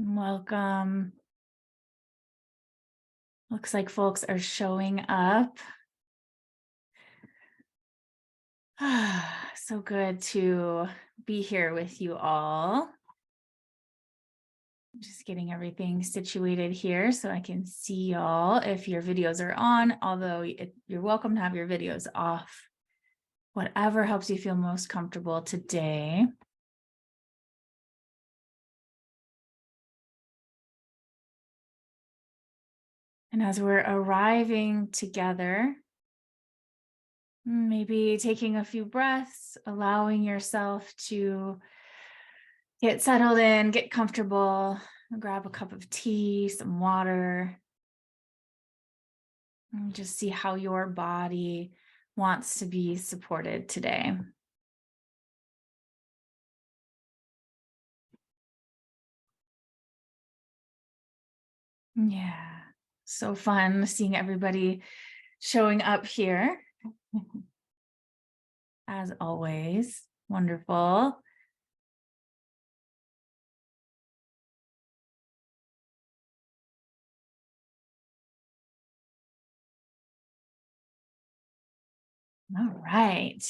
Welcome. Looks like folks are showing up. So good to be here with you all. Just getting everything situated here so I can see y'all if your videos are on, although you're welcome to have your videos off. Whatever helps you feel most comfortable today. And as we're arriving together, maybe taking a few breaths, allowing yourself to get settled in, get comfortable, grab a cup of tea, some water, and just see how your body wants to be supported today. Yeah, so fun seeing everybody showing up here. As always, wonderful. All right.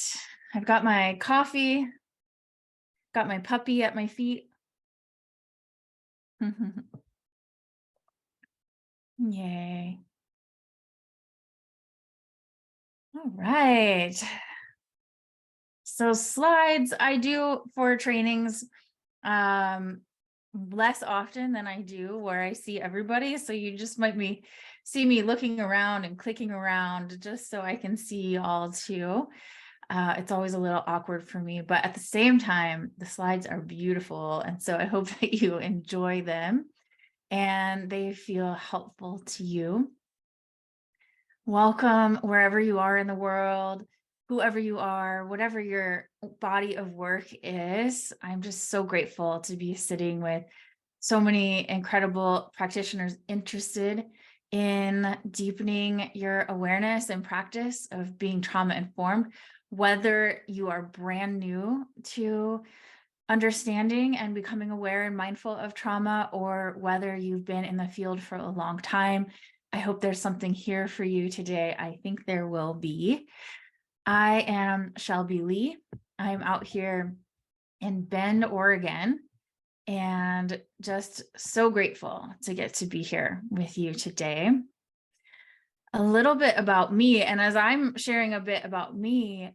I've got my coffee, got my puppy at my feet. Yay. All right. So slides I do for trainings less often than I do where I see everybody. So you just might see me looking around and clicking around just so I can see all too. It's always a little awkward for me, but at the same time, the slides are beautiful. And so I hope that you enjoy them and they feel helpful to you. Welcome wherever you are in the world, whoever you are, whatever your body of work is. I'm just so grateful to be sitting with so many incredible practitioners interested in deepening your awareness and practice of being trauma informed, whether you are brand new to understanding and becoming aware and mindful of trauma, or whether you've been in the field for a long time. I hope there's something here for you today. I think there will be. I am Shelby Lee. I'm out here in Bend, Oregon, and just so grateful to get to be here with you today. A little bit about me, and as I'm sharing a bit about me,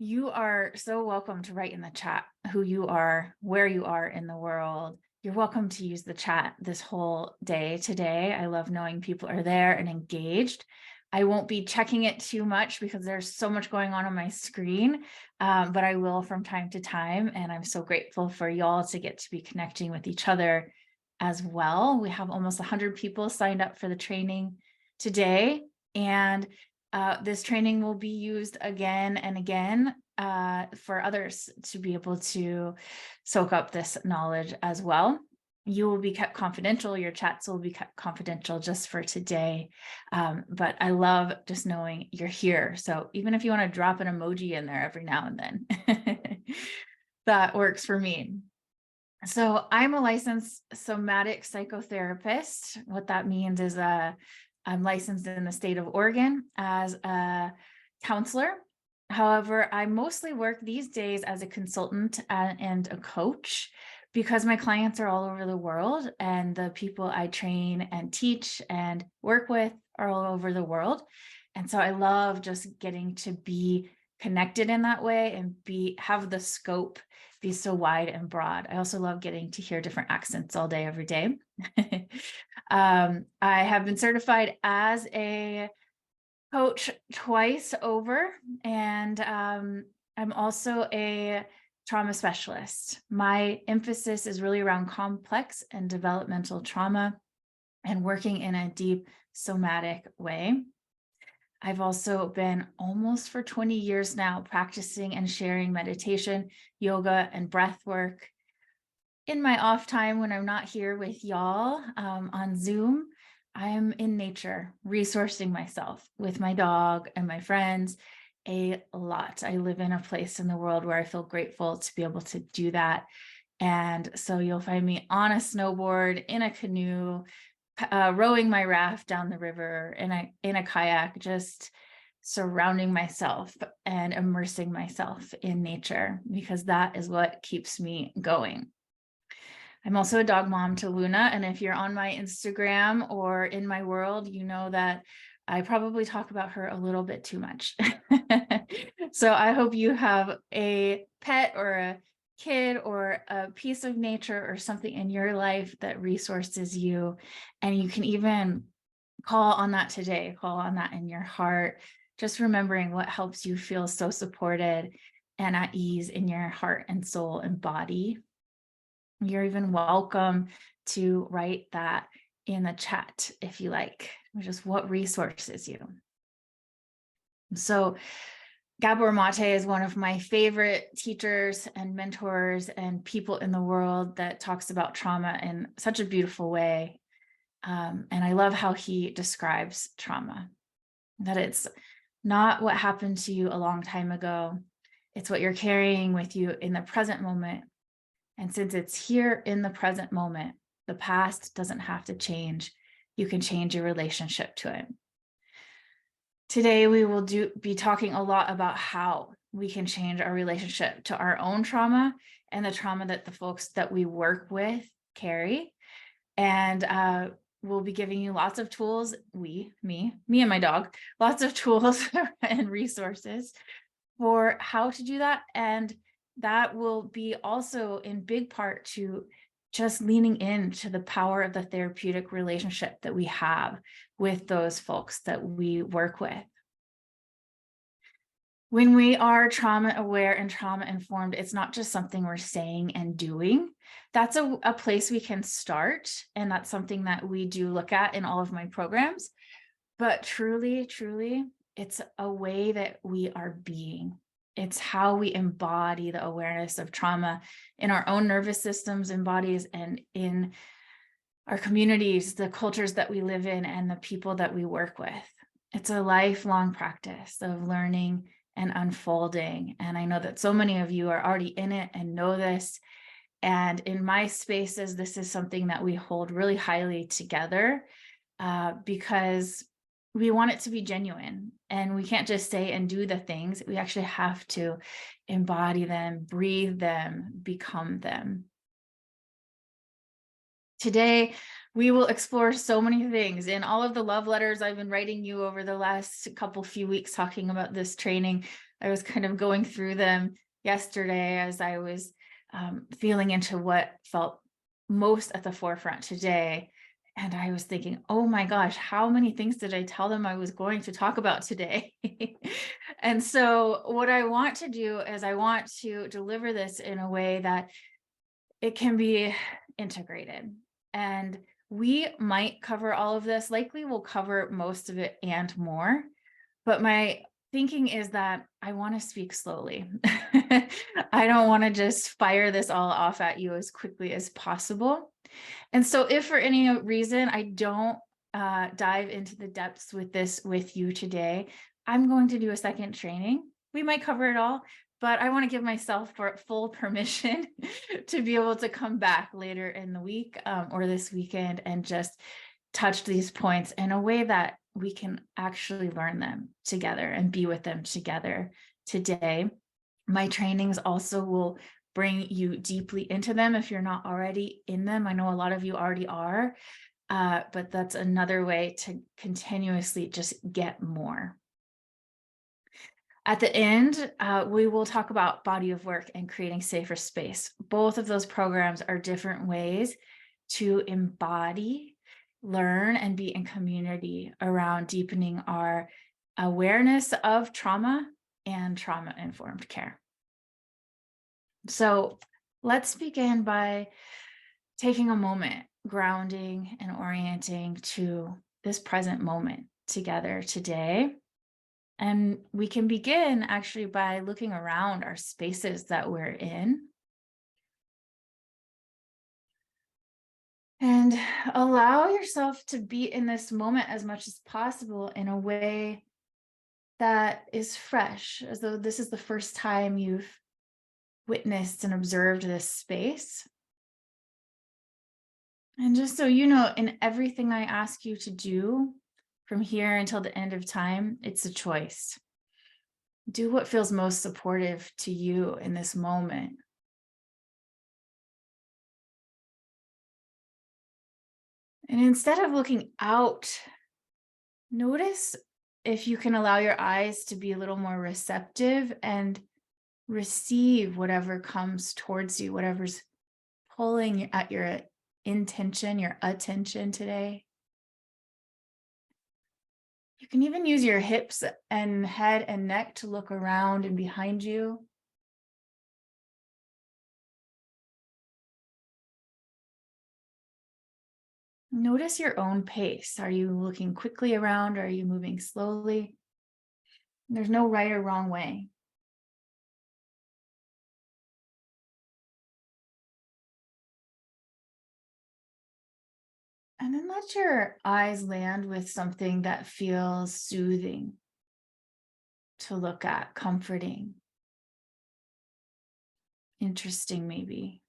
you are so welcome to write in the chat who you are, where you are in the world. You're welcome to use the chat this whole day today. I love knowing people are there and engaged. I won't be checking it too much because there's so much going on my screen, but I will from time to time. And I'm so grateful for y'all to get to be connecting with each other as well. We have almost 100 people signed up for the training today. And this training will be used again and again for others to be able to soak up this knowledge as well. You will be kept confidential. Your chats will be kept confidential just for today. But I love just knowing you're here. So even if you want to drop an emoji in there every now and then, that works for me. So I'm a licensed somatic psychotherapist. What that means is I'm licensed in the state of Oregon as a counselor. However, I mostly work these days as a consultant and a coach because my clients are all over the world and the people I train and teach and work with are all over the world. And so I love just getting to be connected in that way and have the scope be so wide and broad. I also love getting to hear different accents all day, every day. I have been certified as a coach twice over, and I'm also a trauma specialist. My emphasis is really around complex and developmental trauma and working in a deep somatic way. I've also been almost for 20 years now practicing and sharing meditation, yoga, and breath work. In my off time when I'm not here with y'all on Zoom, I am in nature, resourcing myself with my dog and my friends a lot. I live in a place in the world where I feel grateful to be able to do that. And so you'll find me on a snowboard, in a canoe, rowing my raft down the river, in a kayak, just surrounding myself and immersing myself in nature, because that is what keeps me going. I'm also a dog mom to Luna, and if you're on my Instagram or in my world, you know that I probably talk about her a little bit too much. So I hope you have a pet or a kid or a piece of nature or something in your life that resources you, and you can even call on that today, call on that in your heart, just remembering what helps you feel so supported and at ease in your heart and soul and body. You're even welcome to write that in the chat if you like, just what resources you. So Gabor Mate is one of my favorite teachers and mentors and people in the world that talks about trauma in such a beautiful way. And I love how he describes trauma, that it's not what happened to you a long time ago. It's what you're carrying with you in the present moment. And since it's here in the present moment, the past doesn't have to change. You can change your relationship to it. Today, we will be talking a lot about how we can change our relationship to our own trauma and the trauma that the folks that we work with carry. And we'll be giving you lots of tools, me and my dog, lots of tools and resources for how to do that. And that will be also in big part to just leaning into the power of the therapeutic relationship that we have with those folks that we work with. When we are trauma aware and trauma informed, it's not just something we're saying and doing. That's a place we can start. And that's something that we do look at in all of my programs. But truly, truly, it's a way that we are being. It's how we embody the awareness of trauma in our own nervous systems and bodies, and in our communities, the cultures that we live in, and the people that we work with. It's a lifelong practice of learning and unfolding. And I know that so many of you are already in it and know this. And in my spaces, this is something that we hold really highly together, because we want it to be genuine, and we can't just say and do the things. We actually have to embody them, breathe them, become them. Today, we will explore so many things in all of the love letters I've been writing you over the last few weeks talking about this training. I was kind of going through them yesterday as I was feeling into what felt most at the forefront today. And I was thinking, oh my gosh, how many things did I tell them I was going to talk about today? And so what I want to do is I want to deliver this in a way that it can be integrated. And we might cover all of this. Likely we'll cover most of it and more. But my thinking is that I want to speak slowly. I don't want to just fire this all off at you as quickly as possible. And so if for any reason I don't dive into the depths with this with you today, I'm going to do a second training. We might cover it all, but I want to give myself full permission to be able to come back later in the week or this weekend and just touch these points in a way that we can actually learn them together and be with them together today. My trainings also will bring you deeply into them if you're not already in them. I know a lot of you already are, but that's another way to continuously just get more. At the end, we will talk about body of work and creating safer space. Both of those programs are different ways to embody, learn, and be in community around deepening our awareness of trauma and trauma-informed care. So let's begin by taking a moment, grounding and orienting to this present moment together today. And we can begin actually by looking around our spaces that we're in. And allow yourself to be in this moment as much as possible in a way that is fresh, as though this is the first time you've witnessed and observed this space. And just so you know, in everything I ask you to do from here until the end of time, it's a choice. Do what feels most supportive to you in this moment. And instead of looking out, notice if you can allow your eyes to be a little more receptive and receive whatever comes towards you, whatever's pulling at your intention, your attention today. You can even use your hips and head and neck to look around and behind you. Notice your own pace. Are you looking quickly around? Or are you moving slowly? There's no right or wrong way. And then let your eyes land with something that feels soothing to look at, comforting, interesting, maybe.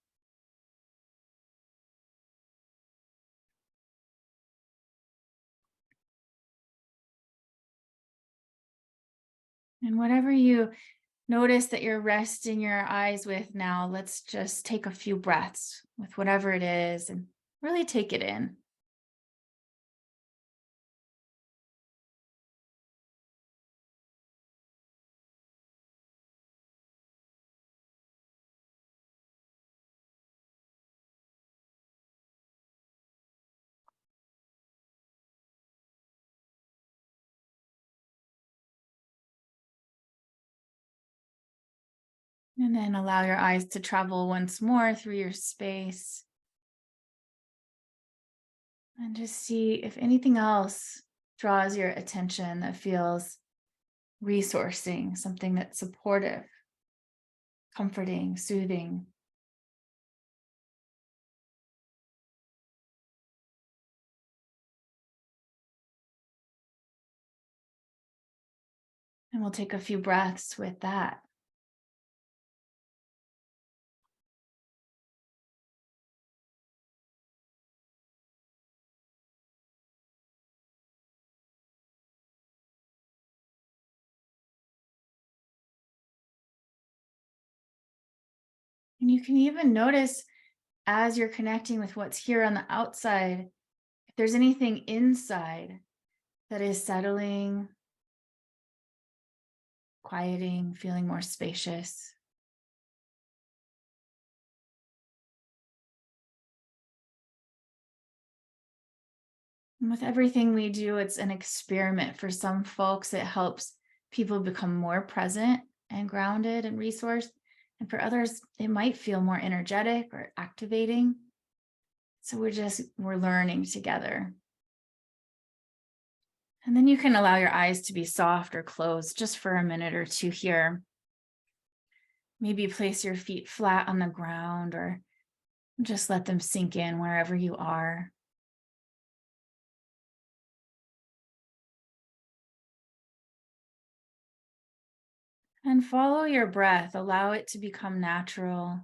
And whatever you notice that you're resting your eyes with now, let's just take a few breaths with whatever it is and really take it in. And then allow your eyes to travel once more through your space and just see if anything else draws your attention that feels resourcing, something that's supportive, comforting, soothing. And we'll take a few breaths with that. And you can even notice as you're connecting with what's here on the outside, if there's anything inside that is settling, quieting, feeling more spacious. And with everything we do, it's an experiment. For some folks, it helps people become more present and grounded and resourced. And for others, it might feel more energetic or activating. So we're learning together. And then you can allow your eyes to be soft or closed just for a minute or two here. Maybe place your feet flat on the ground or just let them sink in wherever you are. And follow your breath. Allow it to become natural.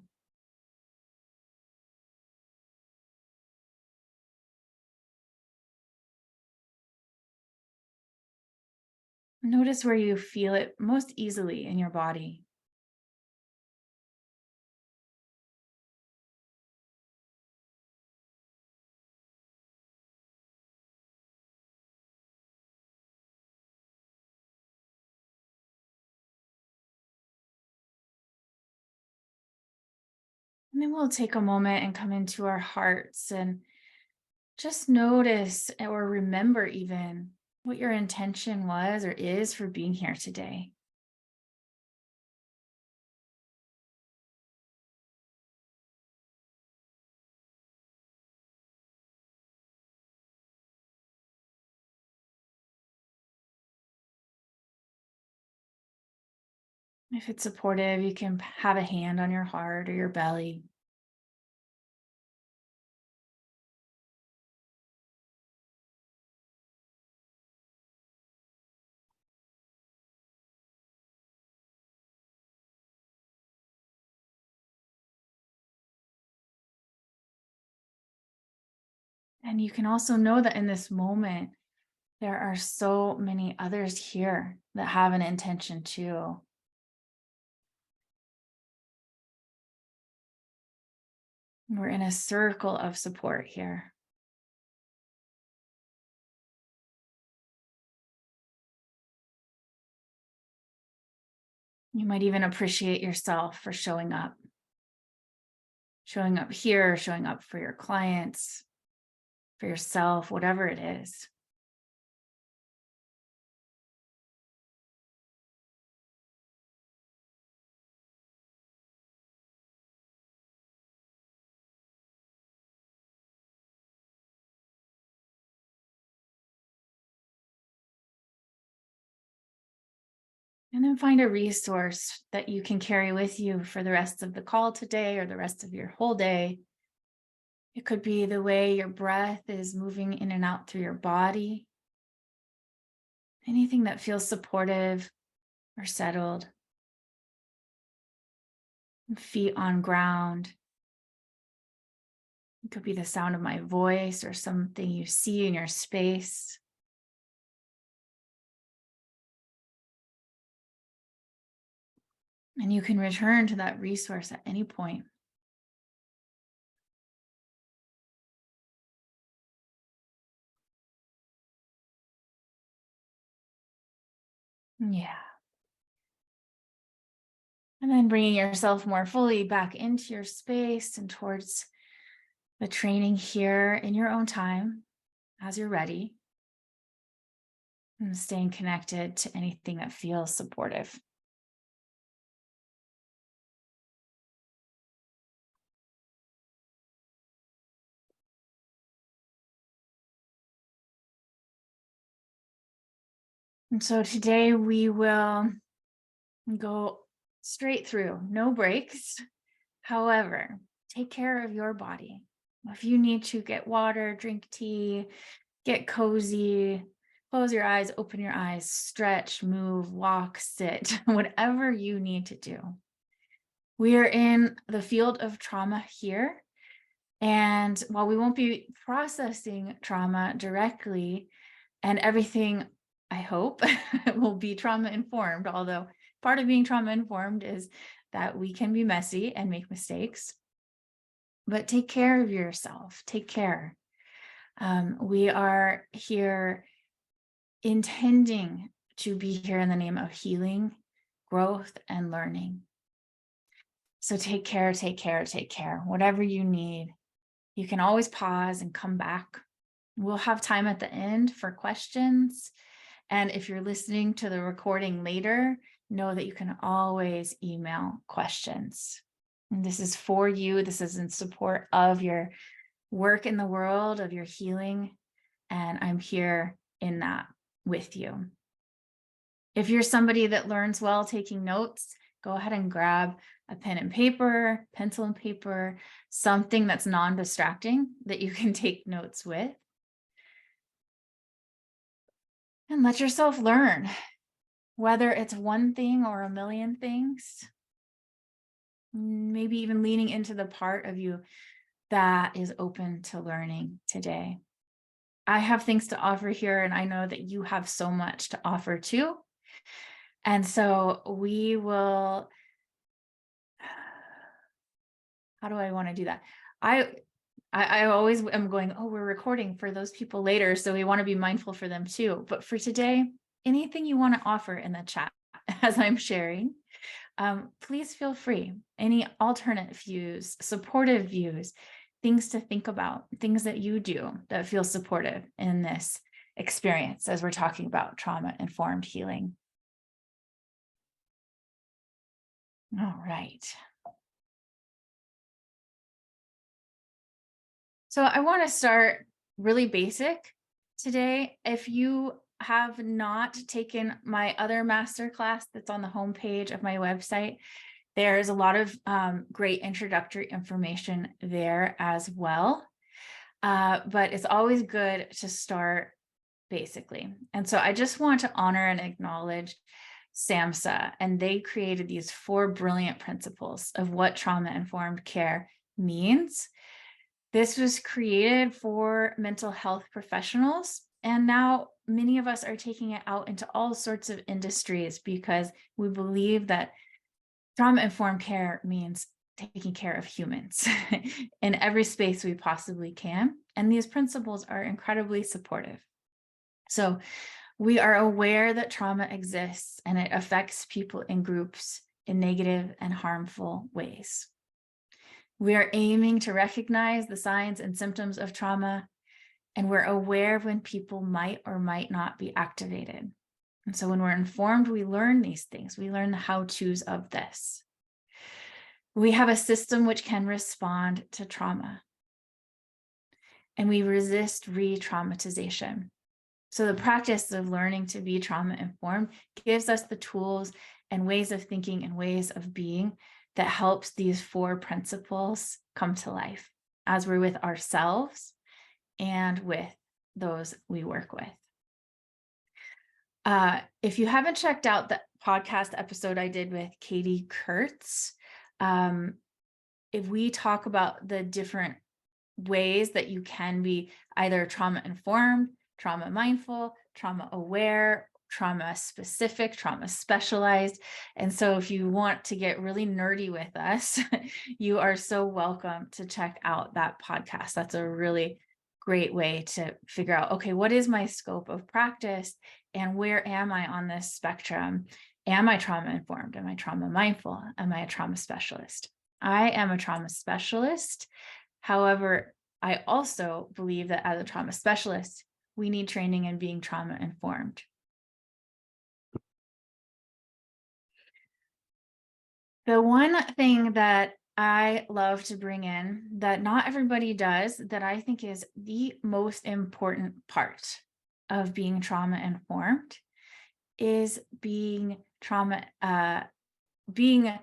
Notice where you feel it most easily in your body. And then we'll take a moment and come into our hearts and just notice or remember even what your intention was or is for being here today. If it's supportive, you can have a hand on your heart or your belly. And you can also know that in this moment, there are so many others here that have an intention too. We're in a circle of support here. You might even appreciate yourself for showing up here, showing up for your clients, for yourself, whatever it is. And then find a resource that you can carry with you for the rest of the call today or the rest of your whole day. It could be the way your breath is moving in and out through your body. Anything that feels supportive or settled. Feet on ground. It could be the sound of my voice or something you see in your space. And you can return to that resource at any point. Yeah. And then bringing yourself more fully back into your space and towards the training here in your own time as you're ready. And staying connected to anything that feels supportive. And so today we will go straight through, no breaks. However, take care of your body. If you need to get water, drink tea, get cozy, close your eyes, open your eyes, stretch, move, walk, sit, whatever you need to do. We are in the field of trauma here. And while we won't be processing trauma directly, and everything, I hope, will be trauma informed, although part of being trauma informed is that we can be messy and make mistakes. But take care of yourself. Take care. We are here intending to be here in the name of healing, growth, and learning. So take care, take care, take care. Whatever you need, you can always pause and come back. We'll have time at the end for questions. And if you're listening to the recording later, know that you can always email questions. And this is for you. This is in support of your work in the world, of your healing. And I'm here in that with you. If you're somebody that learns well taking notes, go ahead and grab a pen and paper, pencil and paper, something that's non-distracting that you can take notes with. And let yourself learn, whether it's one thing or a million things, maybe even leaning into the part of you that is open to learning today. I have things to offer here, and I know that you have so much to offer too. And so we will, how do I want to do that? I always am going, oh, we're recording for those people later. So we want to be mindful for them too. But for today, anything you want to offer in the chat as I'm sharing, please feel free. Any alternate views, supportive views, things to think about, things that you do that feel supportive in this experience as we're talking about trauma-informed healing. All right. So I want to start really basic today. If you have not taken my other masterclass that's on the homepage of my website, there's a lot of great introductory information there as well. But it's always good to start basically. And so I just want to honor and acknowledge SAMHSA, and they created these 4 brilliant principles of what trauma-informed care means. This was created for mental health professionals. And now many of us are taking it out into all sorts of industries because we believe that trauma-informed care means taking care of humans in every space we possibly can. And these principles are incredibly supportive. So we are aware that trauma exists and it affects people in groups in negative and harmful ways. We are aiming to recognize the signs and symptoms of trauma, and we're aware when people might or might not be activated. And so when we're informed, we learn these things. We learn the how-tos of this. We have a system which can respond to trauma, and we resist re-traumatization. So the practice of learning to be trauma-informed gives us the tools and ways of thinking and ways of being that helps these 4 principles come to life as we're with ourselves and with those we work with. If you haven't checked out the podcast episode I did with Katie Kurtz, if we talk about the different ways that you can be either trauma-informed, trauma-mindful, trauma-aware, trauma-specific, trauma-specialized. And so if you want to get really nerdy with us, you are so welcome to check out that podcast. That's a really great way to figure out, okay, what is my scope of practice and where am I on this spectrum? Am I trauma-informed? Am I trauma-mindful? Am I a trauma specialist? I am a trauma specialist. However, I also believe that as a trauma specialist, we need training in being trauma-informed. The one thing that I love to bring in that not everybody does, that I think is the most important part of being trauma-informed, is being being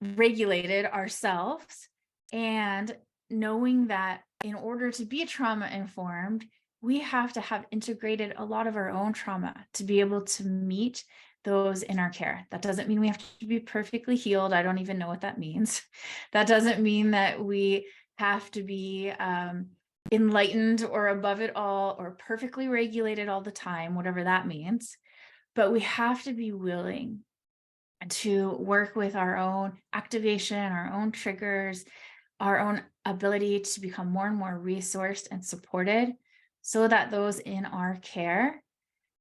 regulated ourselves and knowing that in order to be trauma-informed, we have to have integrated a lot of our own trauma to be able to meet those in our care. That doesn't mean we have to be perfectly healed. I don't even know what that means. That doesn't mean that we have to be enlightened or above it all or perfectly regulated all the time, whatever that means. But we have to be willing to work with our own activation, our own triggers, our own ability to become more and more resourced and supported so that those in our care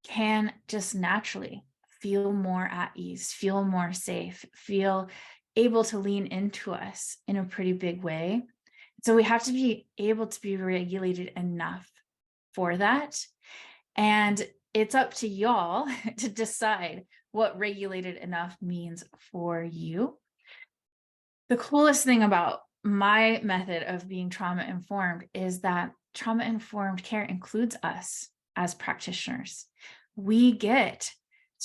can just naturally feel more at ease, feel more safe, feel able to lean into us in a pretty big way. So we have to be able to be regulated enough for that. And it's up to y'all to decide what regulated enough means for you. The coolest thing about my method of being trauma-informed is that trauma-informed care includes us as practitioners. We get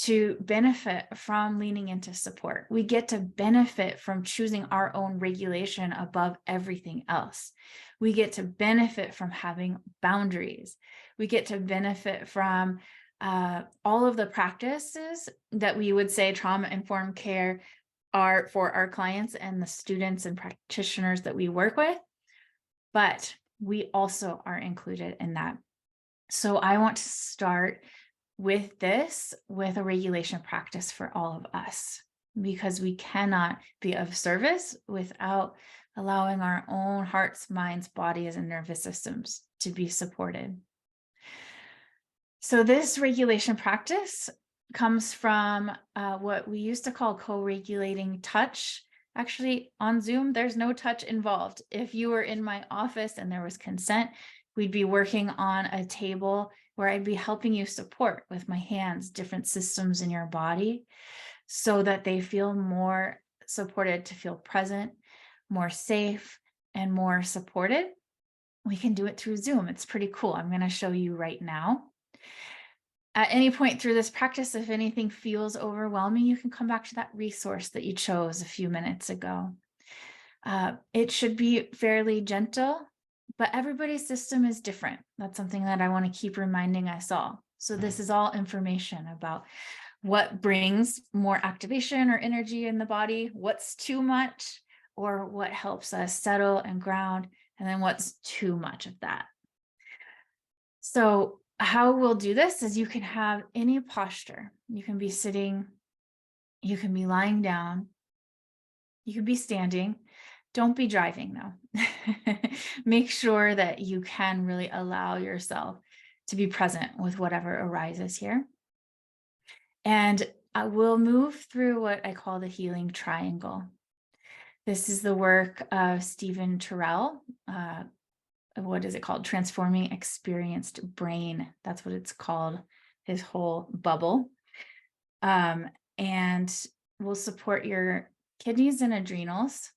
to benefit from leaning into support. We get to benefit from choosing our own regulation above everything else. We get to benefit from having boundaries. We get to benefit from all of the practices that we would say trauma-informed care are for our clients and the students and practitioners that we work with, but we also are included in that. So I want to start with this, with a regulation practice for all of us, because we cannot be of service without allowing our own hearts, minds, bodies, and nervous systems to be supported. So this regulation practice comes from what we used to call co-regulating touch. Actually, on Zoom, there's no touch involved. If you were in my office and there was consent, we'd be working on a table where I'd be helping you support with my hands, different systems in your body so that they feel more supported, to feel present, more safe, and more supported. We can do it through Zoom. It's pretty cool. I'm going to show you right now. At any point through this practice, if anything feels overwhelming, you can come back to that resource that you chose a few minutes ago. It should be fairly gentle, but everybody's system is different. That's something that I want to keep reminding us all. So this is all information about what brings more activation or energy in the body, what's too much, or what helps us settle and ground and then what's too much of that. So, how we'll do this is you can have any posture. You can be sitting, you can be lying down, you can be standing. Don't be driving though. Make sure that you can really allow yourself to be present with whatever arises here. And I will move through what I call the healing triangle. This is the work of Stephen Terrell. What is it called? Transforming Experienced Brain. That's what it's called, his whole bubble. And will support your kidneys and adrenals,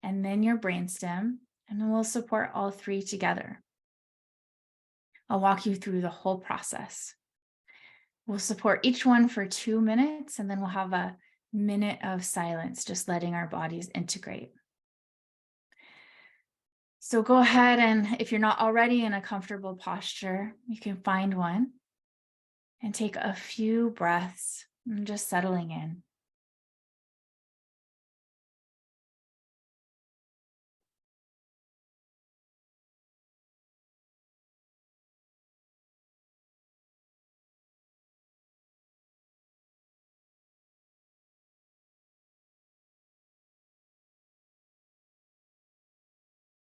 and then your brainstem, and then we'll support all three together. I'll walk you through the whole process. We'll support each one for 2 minutes, and then we'll have a minute of silence, just letting our bodies integrate. So go ahead, and if you're not already in a comfortable posture, you can find one and take a few breaths and just settling in.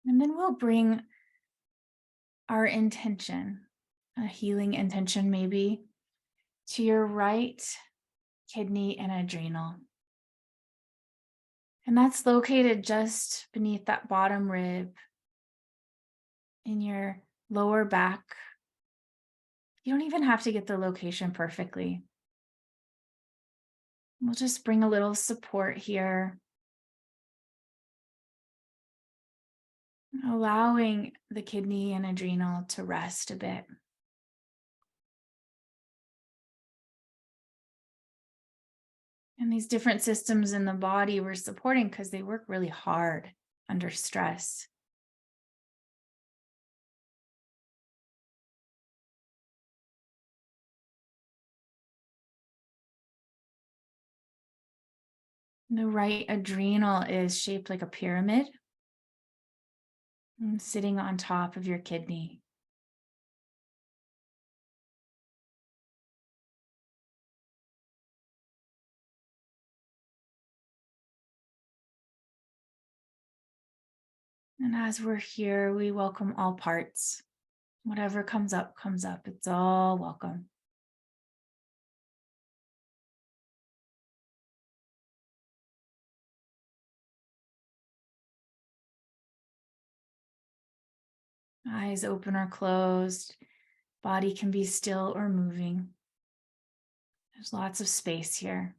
And then we'll bring our intention, a healing intention maybe, to your right kidney and adrenal. And that's located just beneath that bottom rib in your lower back. You don't even have to get the location perfectly. We'll just bring a little support here, allowing the kidney and adrenal to rest a bit. And these different systems in the body we're supporting because they work really hard under stress. The right adrenal is shaped like a pyramid and sitting on top of your kidney. And as we're here, we welcome all parts. Whatever comes up, comes up. It's all welcome. Eyes open or closed. Body can be still or moving. There's lots of space here.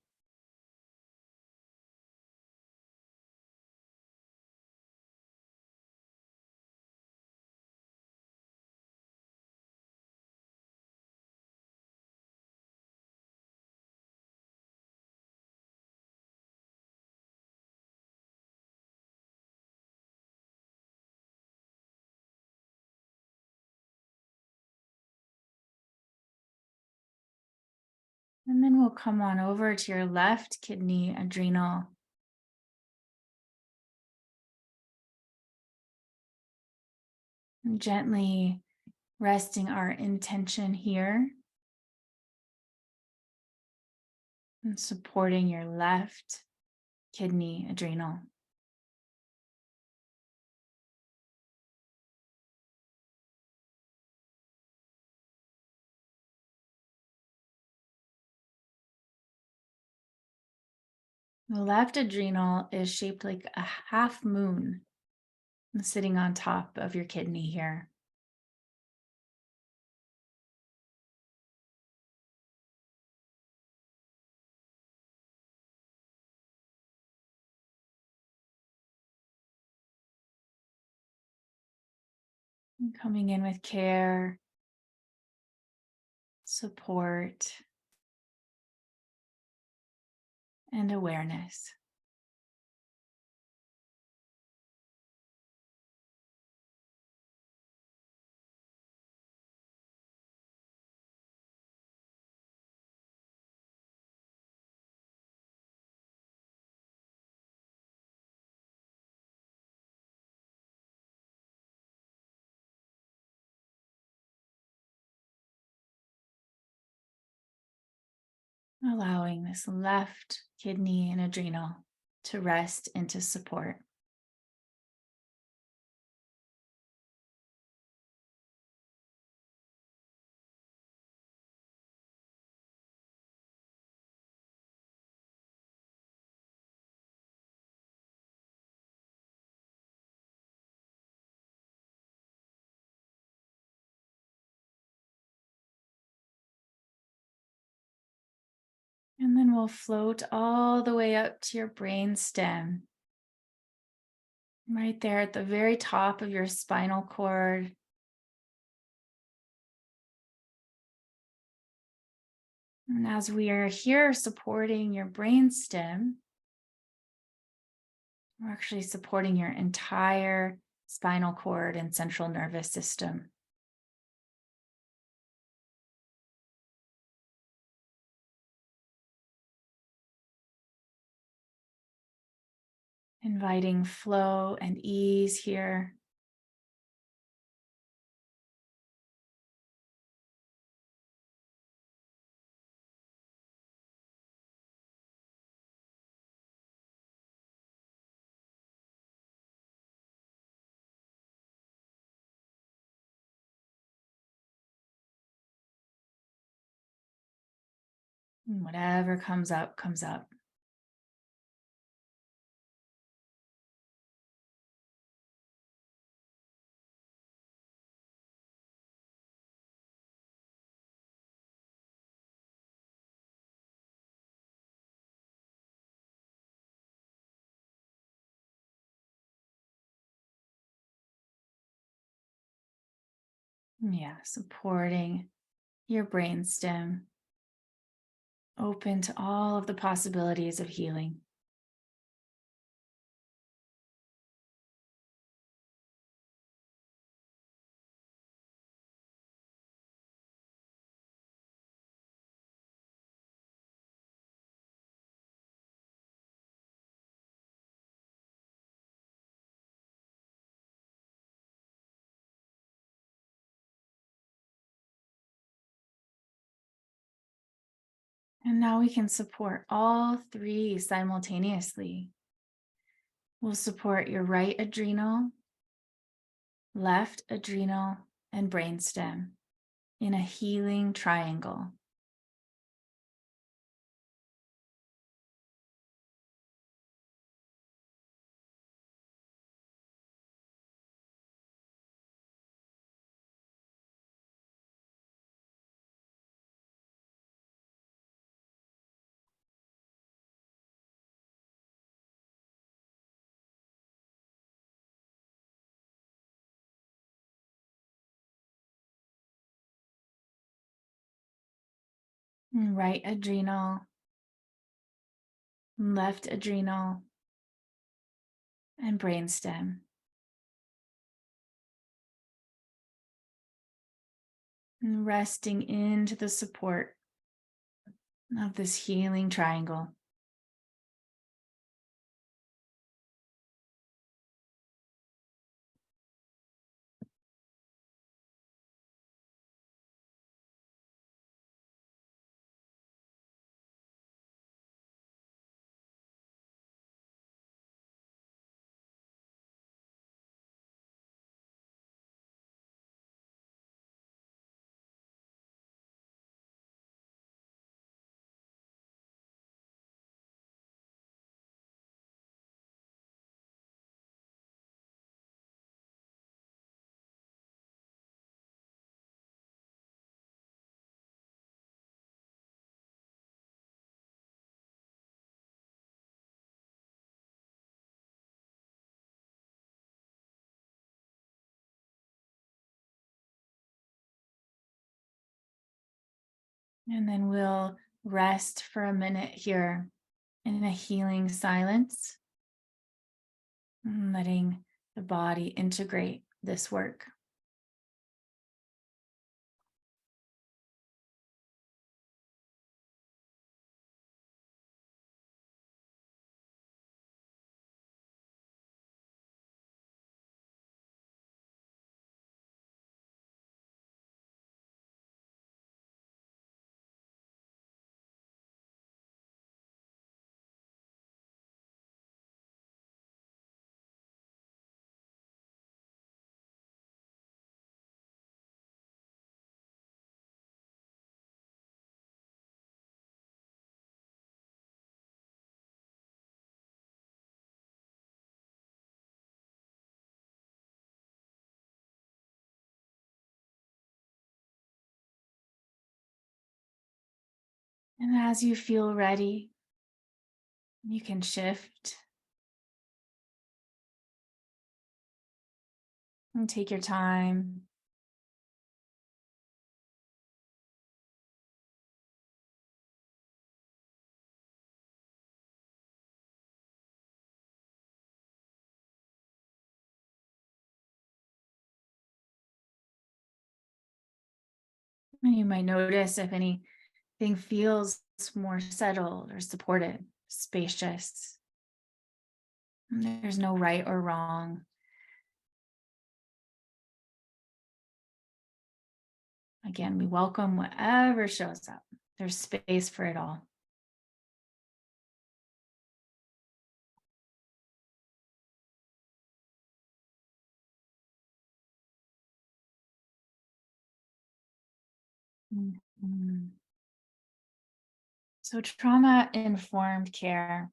And then we'll come on over to your left kidney, adrenal. And gently resting our intention here and supporting your left kidney, adrenal. The left adrenal is shaped like a half moon sitting on top of your kidney here. And coming in with care, support, and awareness. allowing this left kidney and adrenal to rest into support. And then we'll float all the way up to your brain stem, right there at the very top of your spinal cord. And as we are here supporting your brain stem, we're actually supporting your entire spinal cord and central nervous system. Inviting flow and ease here. And whatever comes up, comes up. Yeah, supporting your brain stem, open to all of the possibilities of healing. And now we can support all three simultaneously. We'll support your right adrenal, left adrenal, and brainstem in a healing triangle. Right adrenal, left adrenal, and brainstem. And resting into the support of this healing triangle. And then we'll rest for a minute here in a healing silence, letting the body integrate this work. And as you feel ready, you can shift and take your time. And you might notice if anything feels more settled or supported, spacious. There's no right or wrong. Again, we welcome whatever shows up. There's space for it all. Mhm. So trauma-informed care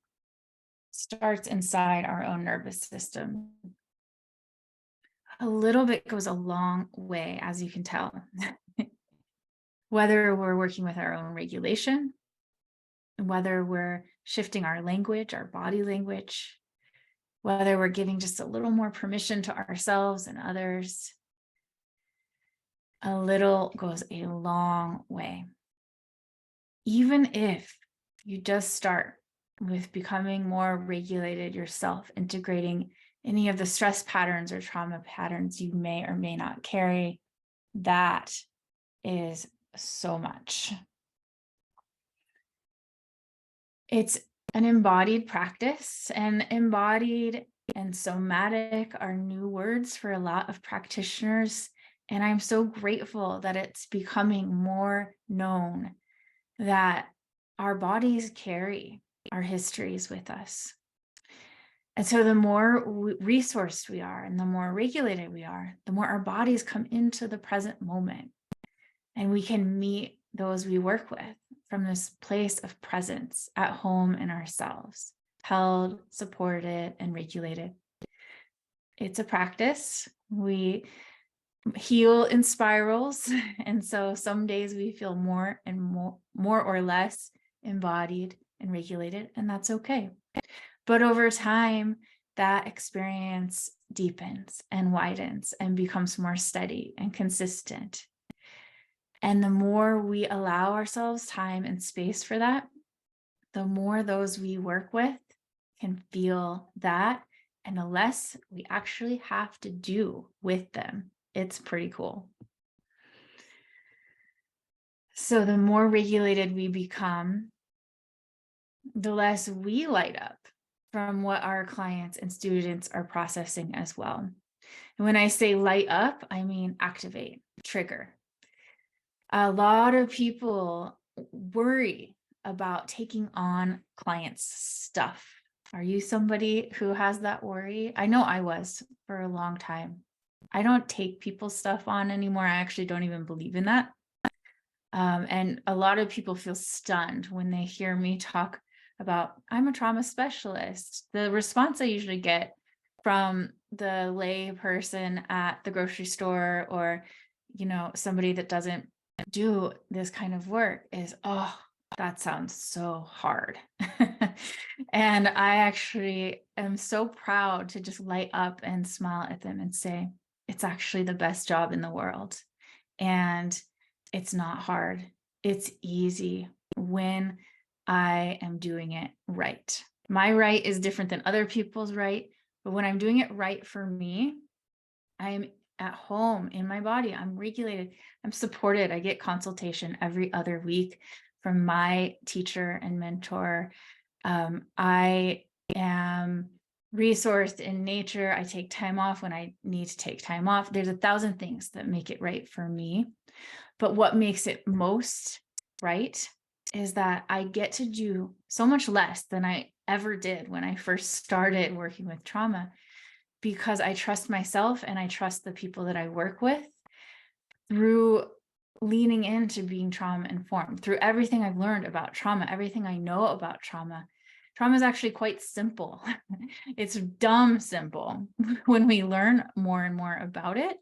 starts inside our own nervous system. A little bit goes a long way, as you can tell. Whether we're working with our own regulation, whether we're shifting our language, our body language, whether we're giving just a little more permission to ourselves and others, a little goes a long way. Even if you just start with becoming more regulated yourself, integrating any of the stress patterns or trauma patterns you may or may not carry, that is so much. It's an embodied practice, and embodied and somatic are new words for a lot of practitioners. And I'm so grateful that it's becoming more known that our bodies carry our histories with us. And so the more resourced we are and the more regulated we are, the more our bodies come into the present moment. And we can meet those we work with from this place of presence at home in ourselves, held, supported, and regulated. It's a practice. We heal in spirals. And so some days we feel more and more or less embodied and regulated, and that's okay. But over time, that experience deepens and widens and becomes more steady and consistent. And the more we allow ourselves time and space for that, the more those we work with can feel that, and the less we actually have to do with them. It's pretty cool. So the more regulated we become, the less we light up from what our clients and students are processing as well. And when I say light up, I mean activate, trigger. A lot of people worry about taking on clients' stuff. Are you somebody who has that worry? I know I was for a long time. I don't take people's stuff on anymore. I actually don't even believe in that. And a lot of people feel stunned when they hear me talk about, I'm a trauma specialist. The response I usually get from the lay person at the grocery store, or, somebody that doesn't do this kind of work, is, oh, that sounds so hard. And I actually am so proud to just light up and smile at them and say, it's actually the best job in the world. And it's not hard. It's easy when I am doing it right. My right is different than other people's right, but when I'm doing it right for me, I'm at home in my body. I'm regulated. I'm supported. I get consultation every other week from my teacher and mentor. I am resourced in nature. I take time off when I need to take time off. There's 1,000 things that make it right for me. But what makes it most right is that I get to do so much less than I ever did when I first started working with trauma, because I trust myself and I trust the people that I work with through leaning into being trauma informed, through everything I've learned about trauma, everything I know about trauma. Trauma is actually quite simple. It's dumb simple when we learn more and more about it.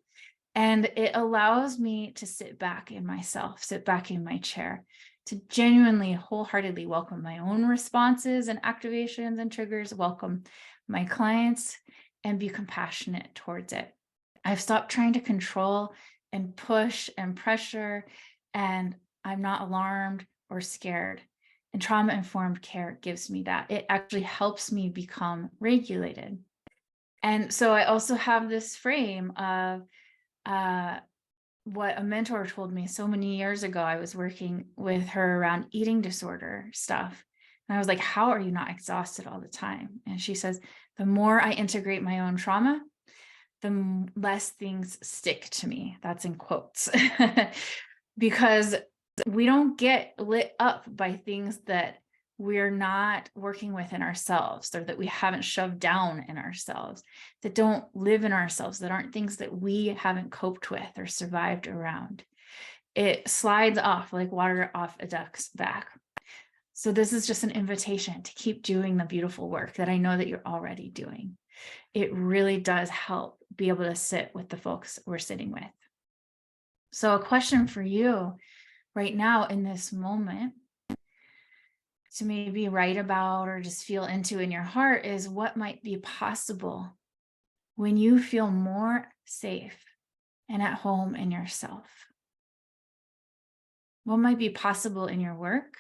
And it allows me to sit back in myself, sit back in my chair, to genuinely, wholeheartedly welcome my own responses and activations and triggers, welcome my clients, and be compassionate towards it. I've stopped trying to control and push and pressure, and I'm not alarmed or scared. And trauma-informed care gives me that. It actually helps me become regulated. And so I also have this frame of what a mentor told me so many years ago. I was working with her around eating disorder stuff. And I was like, how are you not exhausted all the time? And she says, the more I integrate my own trauma, the less things stick to me. That's in quotes. Because we don't get lit up by things that we're not working with in ourselves, or that we haven't shoved down in ourselves, that don't live in ourselves, that aren't things that we haven't coped with or survived around. It slides off like water off a duck's back. So this is just an invitation to keep doing the beautiful work that I know that you're already doing. It really does help be able to sit with the folks we're sitting with. So a question for you right now in this moment to maybe write about or just feel into in your heart is, what might be possible when you feel more safe and at home in yourself? What might be possible in your work,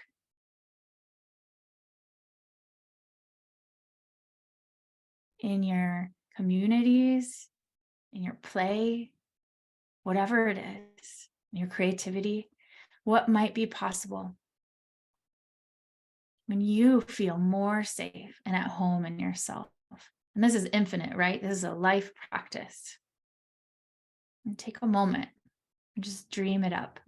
in your communities, in your play, whatever it is, in your creativity? What might be possible when you feel more safe and at home in yourself? And this is infinite, right? This is a life practice. And take a moment and just dream it up.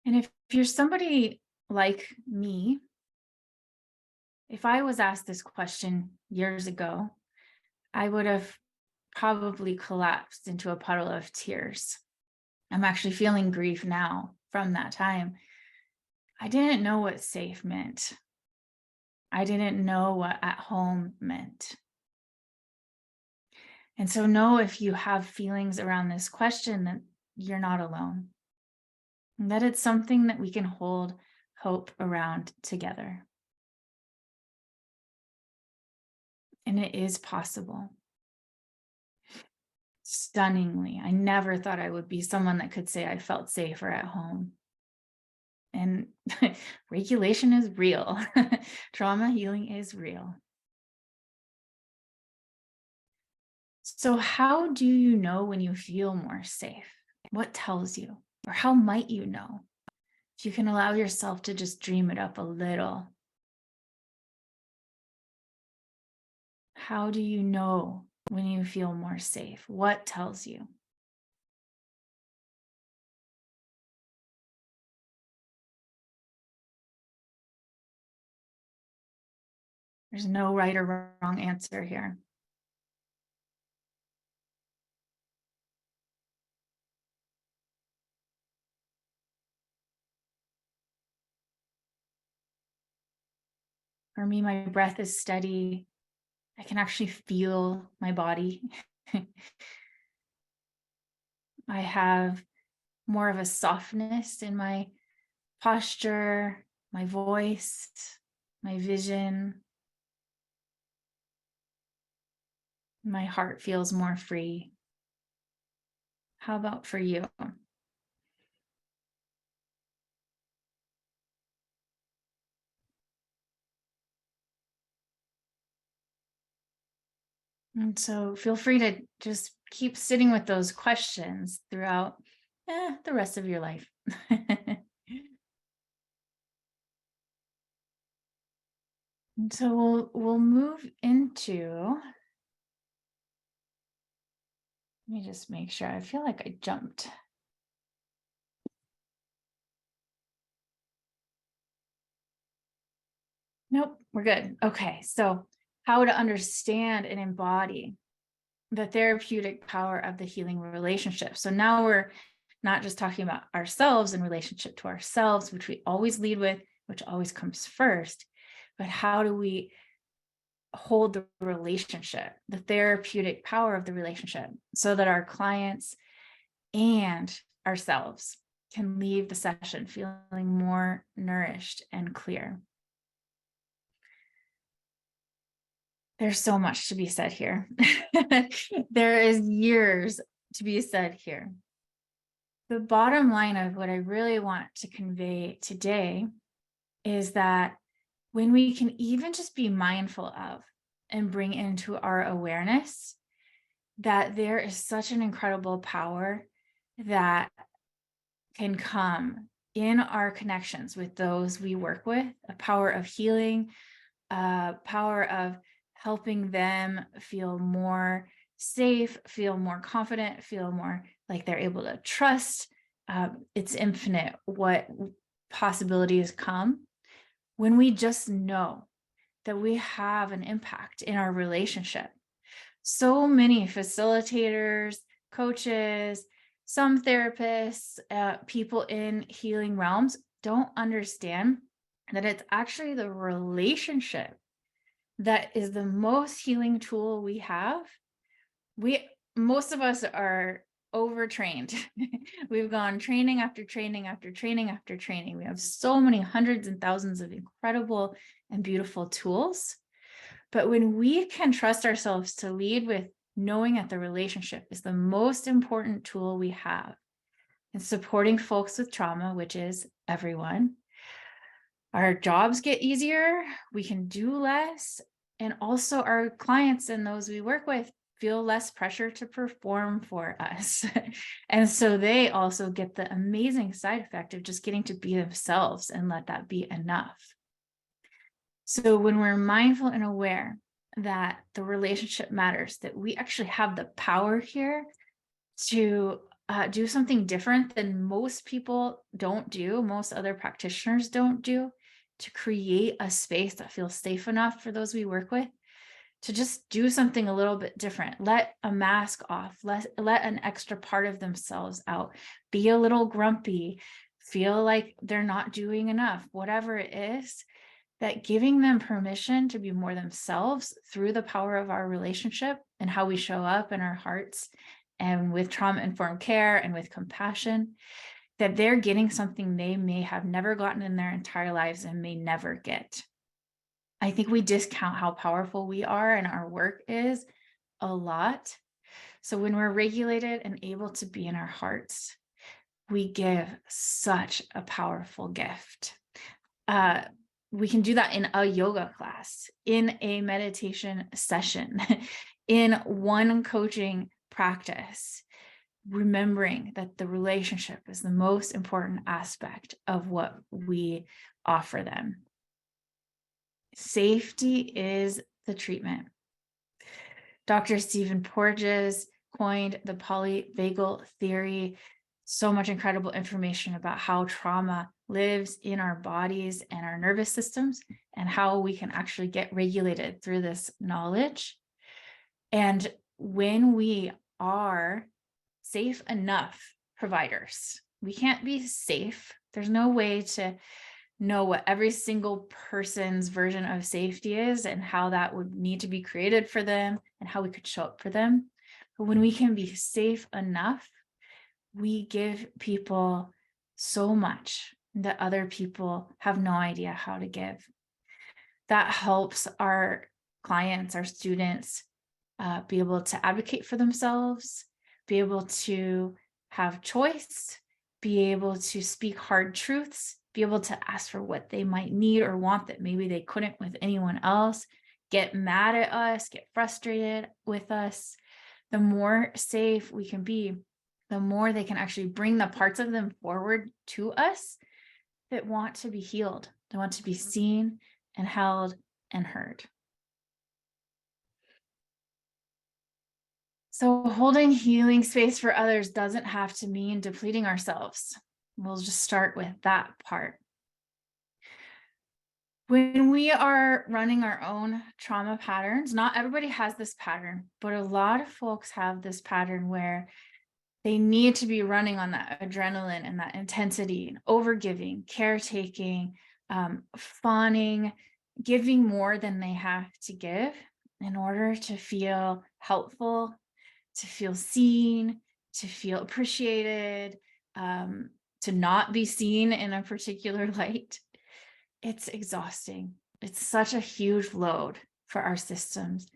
And if you're somebody like me, if I was asked this question years ago, I would have probably collapsed into a puddle of tears. I'm actually feeling grief now from that time. I didn't know what safe meant. I didn't know what at home meant. And so know, if you have feelings around this question, that you're not alone, and that it's something that we can hold hope around together. And it is possible. Stunningly, I never thought I would be someone that could say I felt safer at home. And regulation is real. Trauma healing is real. So how do you know when you feel more safe? What tells you? Or how might you know? If you can allow yourself to just dream it up a little. How do you know when you feel more safe? What tells you? There's no right or wrong answer here. For me, my breath is steady. I can actually feel my body. I have more of a softness in my posture, my voice, my vision. My heart feels more free. How about for you? And so feel free to just keep sitting with those questions throughout the rest of your life. And so we'll move into, let me just make sure. I feel like I jumped. Nope, we're good. Okay, so how to understand and embody the therapeutic power of the healing relationship. So now we're not just talking about ourselves in relationship to ourselves, which we always lead with, which always comes first, but how do we hold the relationship, the therapeutic power of the relationship, so that our clients and ourselves can leave the session feeling more nourished and clear. There's so much to be said here. There is years to be said here. The bottom line of what I really want to convey today is that when we can even just be mindful of and bring into our awareness that there is such an incredible power that can come in our connections with those we work with, a power of healing, a power of helping them feel more safe, feel more confident, feel more like they're able to trust. It's infinite what possibilities come when we just know that we have an impact in our relationship. So many facilitators, coaches, some therapists, people in healing realms don't understand that it's actually the relationship that is the most healing tool we have. Most of us are overtrained. We've gone training after training after training after training. We have so many hundreds and thousands of incredible and beautiful tools. But when we can trust ourselves to lead with knowing that the relationship is the most important tool we have in supporting folks with trauma, which is everyone, our jobs get easier, we can do less, and also our clients and those we work with feel less pressure to perform for us. And so they also get the amazing side effect of just getting to be themselves and let that be enough. So when we're mindful and aware that the relationship matters, that we actually have the power here to do something different than most people don't do, most other practitioners don't do, to create a space that feels safe enough for those we work with, to just do something a little bit different, let a mask off, let an extra part of themselves out, be a little grumpy, feel like they're not doing enough, whatever it is, that giving them permission to be more themselves through the power of our relationship and how we show up in our hearts and with trauma-informed care and with compassion, that they're getting something they may have never gotten in their entire lives and may never get. I think we discount how powerful we are and our work is a lot. So when we're regulated and able to be in our hearts, we give such a powerful gift. We can do that in a yoga class, in a meditation session, in one coaching practice, remembering that the relationship is the most important aspect of what we offer them. Safety is the treatment. Dr. Stephen Porges coined the polyvagal theory. So much incredible information about how trauma lives in our bodies and our nervous systems and how we can actually get regulated through this knowledge. And when we are safe enough providers, we can't be safe. There's no way to know what every single person's version of safety is and how that would need to be created for them and how we could show up for them. But when we can be safe enough, we give people so much that other people have no idea how to give. That helps our clients, our students, be able to advocate for themselves, be able to have choice, be able to speak hard truths, be able to ask for what they might need or want that maybe they couldn't with anyone else, get mad at us, get frustrated with us. The more safe we can be, the more they can actually bring the parts of them forward to us that want to be healed, that want to be seen and held and heard. So holding healing space for others doesn't have to mean depleting ourselves. We'll just start with that part. When we are running our own trauma patterns, not everybody has this pattern, but a lot of folks have this pattern where they need to be running on that adrenaline and that intensity and overgiving, caretaking, fawning, giving more than they have to give in order to feel helpful, to feel seen, to feel appreciated, to not be seen in a particular light. It's exhausting. It's such a huge load for our systems.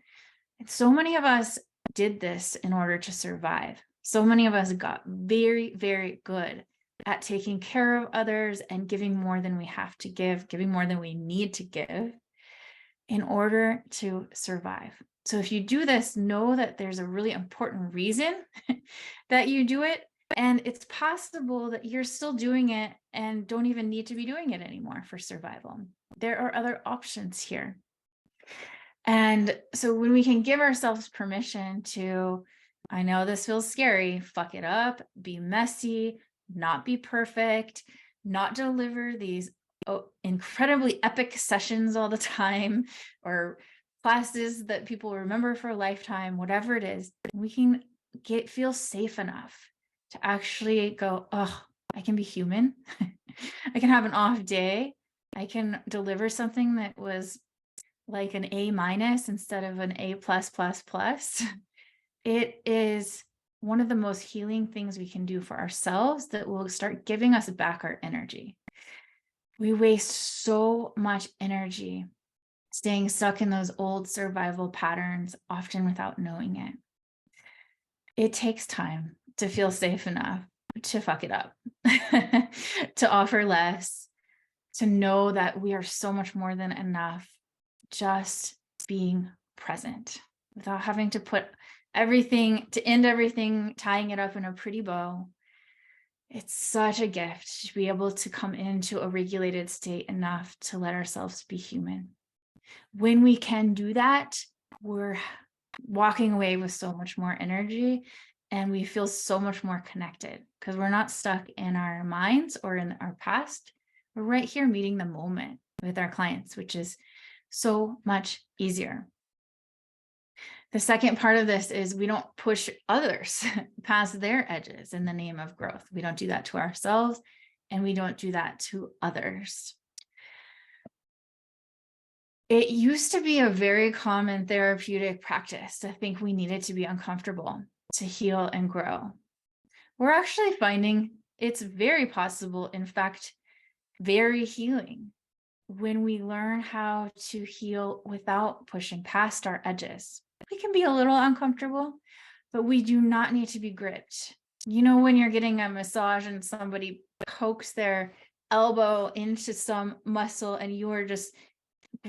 And so many of us did this in order to survive. So many of us got very, very good at taking care of others and giving more than we have to give, giving more than we need to give in order to survive. So if you do this, know that there's a really important reason that you do it. And it's possible that you're still doing it and don't even need to be doing it anymore for survival. There are other options here. And so when we can give ourselves permission to, I know this feels scary, fuck it up, be messy, not be perfect, not deliver these incredibly epic sessions all the time, or classes that people remember for a lifetime, whatever it is, we can feel safe enough to actually go, oh, I can be human. I can have an off day. I can deliver something that was like an A- instead of an A+++. It is one of the most healing things we can do for ourselves that will start giving us back our energy. We waste so much energy staying stuck in those old survival patterns, often without knowing it. It takes time to feel safe enough to fuck it up, to offer less, to know that we are so much more than enough, just being present without having to put everything, to end everything, tying it up in a pretty bow. It's such a gift to be able to come into a regulated state enough to let ourselves be human. When we can do that, we're walking away with so much more energy and we feel so much more connected because we're not stuck in our minds or in our past. We're right here meeting the moment with our clients, which is so much easier. The second part of this is we don't push others past their edges in the name of growth. We don't do that to ourselves, and we don't do that to others. It used to be a very common therapeutic practice to think we needed to be uncomfortable to heal and grow. We're actually finding it's very possible, in fact, very healing when we learn how to heal without pushing past our edges. We can be a little uncomfortable, but we do not need to be gripped. You know, when you're getting a massage and somebody pokes their elbow into some muscle and you are just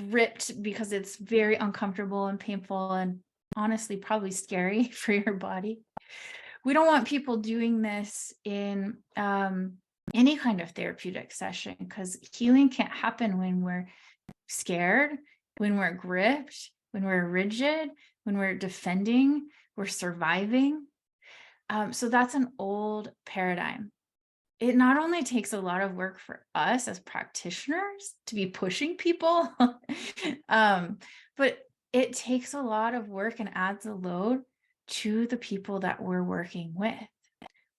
gripped because it's very uncomfortable and painful and honestly probably scary for your body. We don't want people doing this in any kind of therapeutic session because healing can't happen when we're scared, when we're gripped, when we're rigid, when we're defending, we're surviving. So that's an old paradigm. It not only takes a lot of work for us as practitioners to be pushing people, but it takes a lot of work and adds a load to the people that we're working with.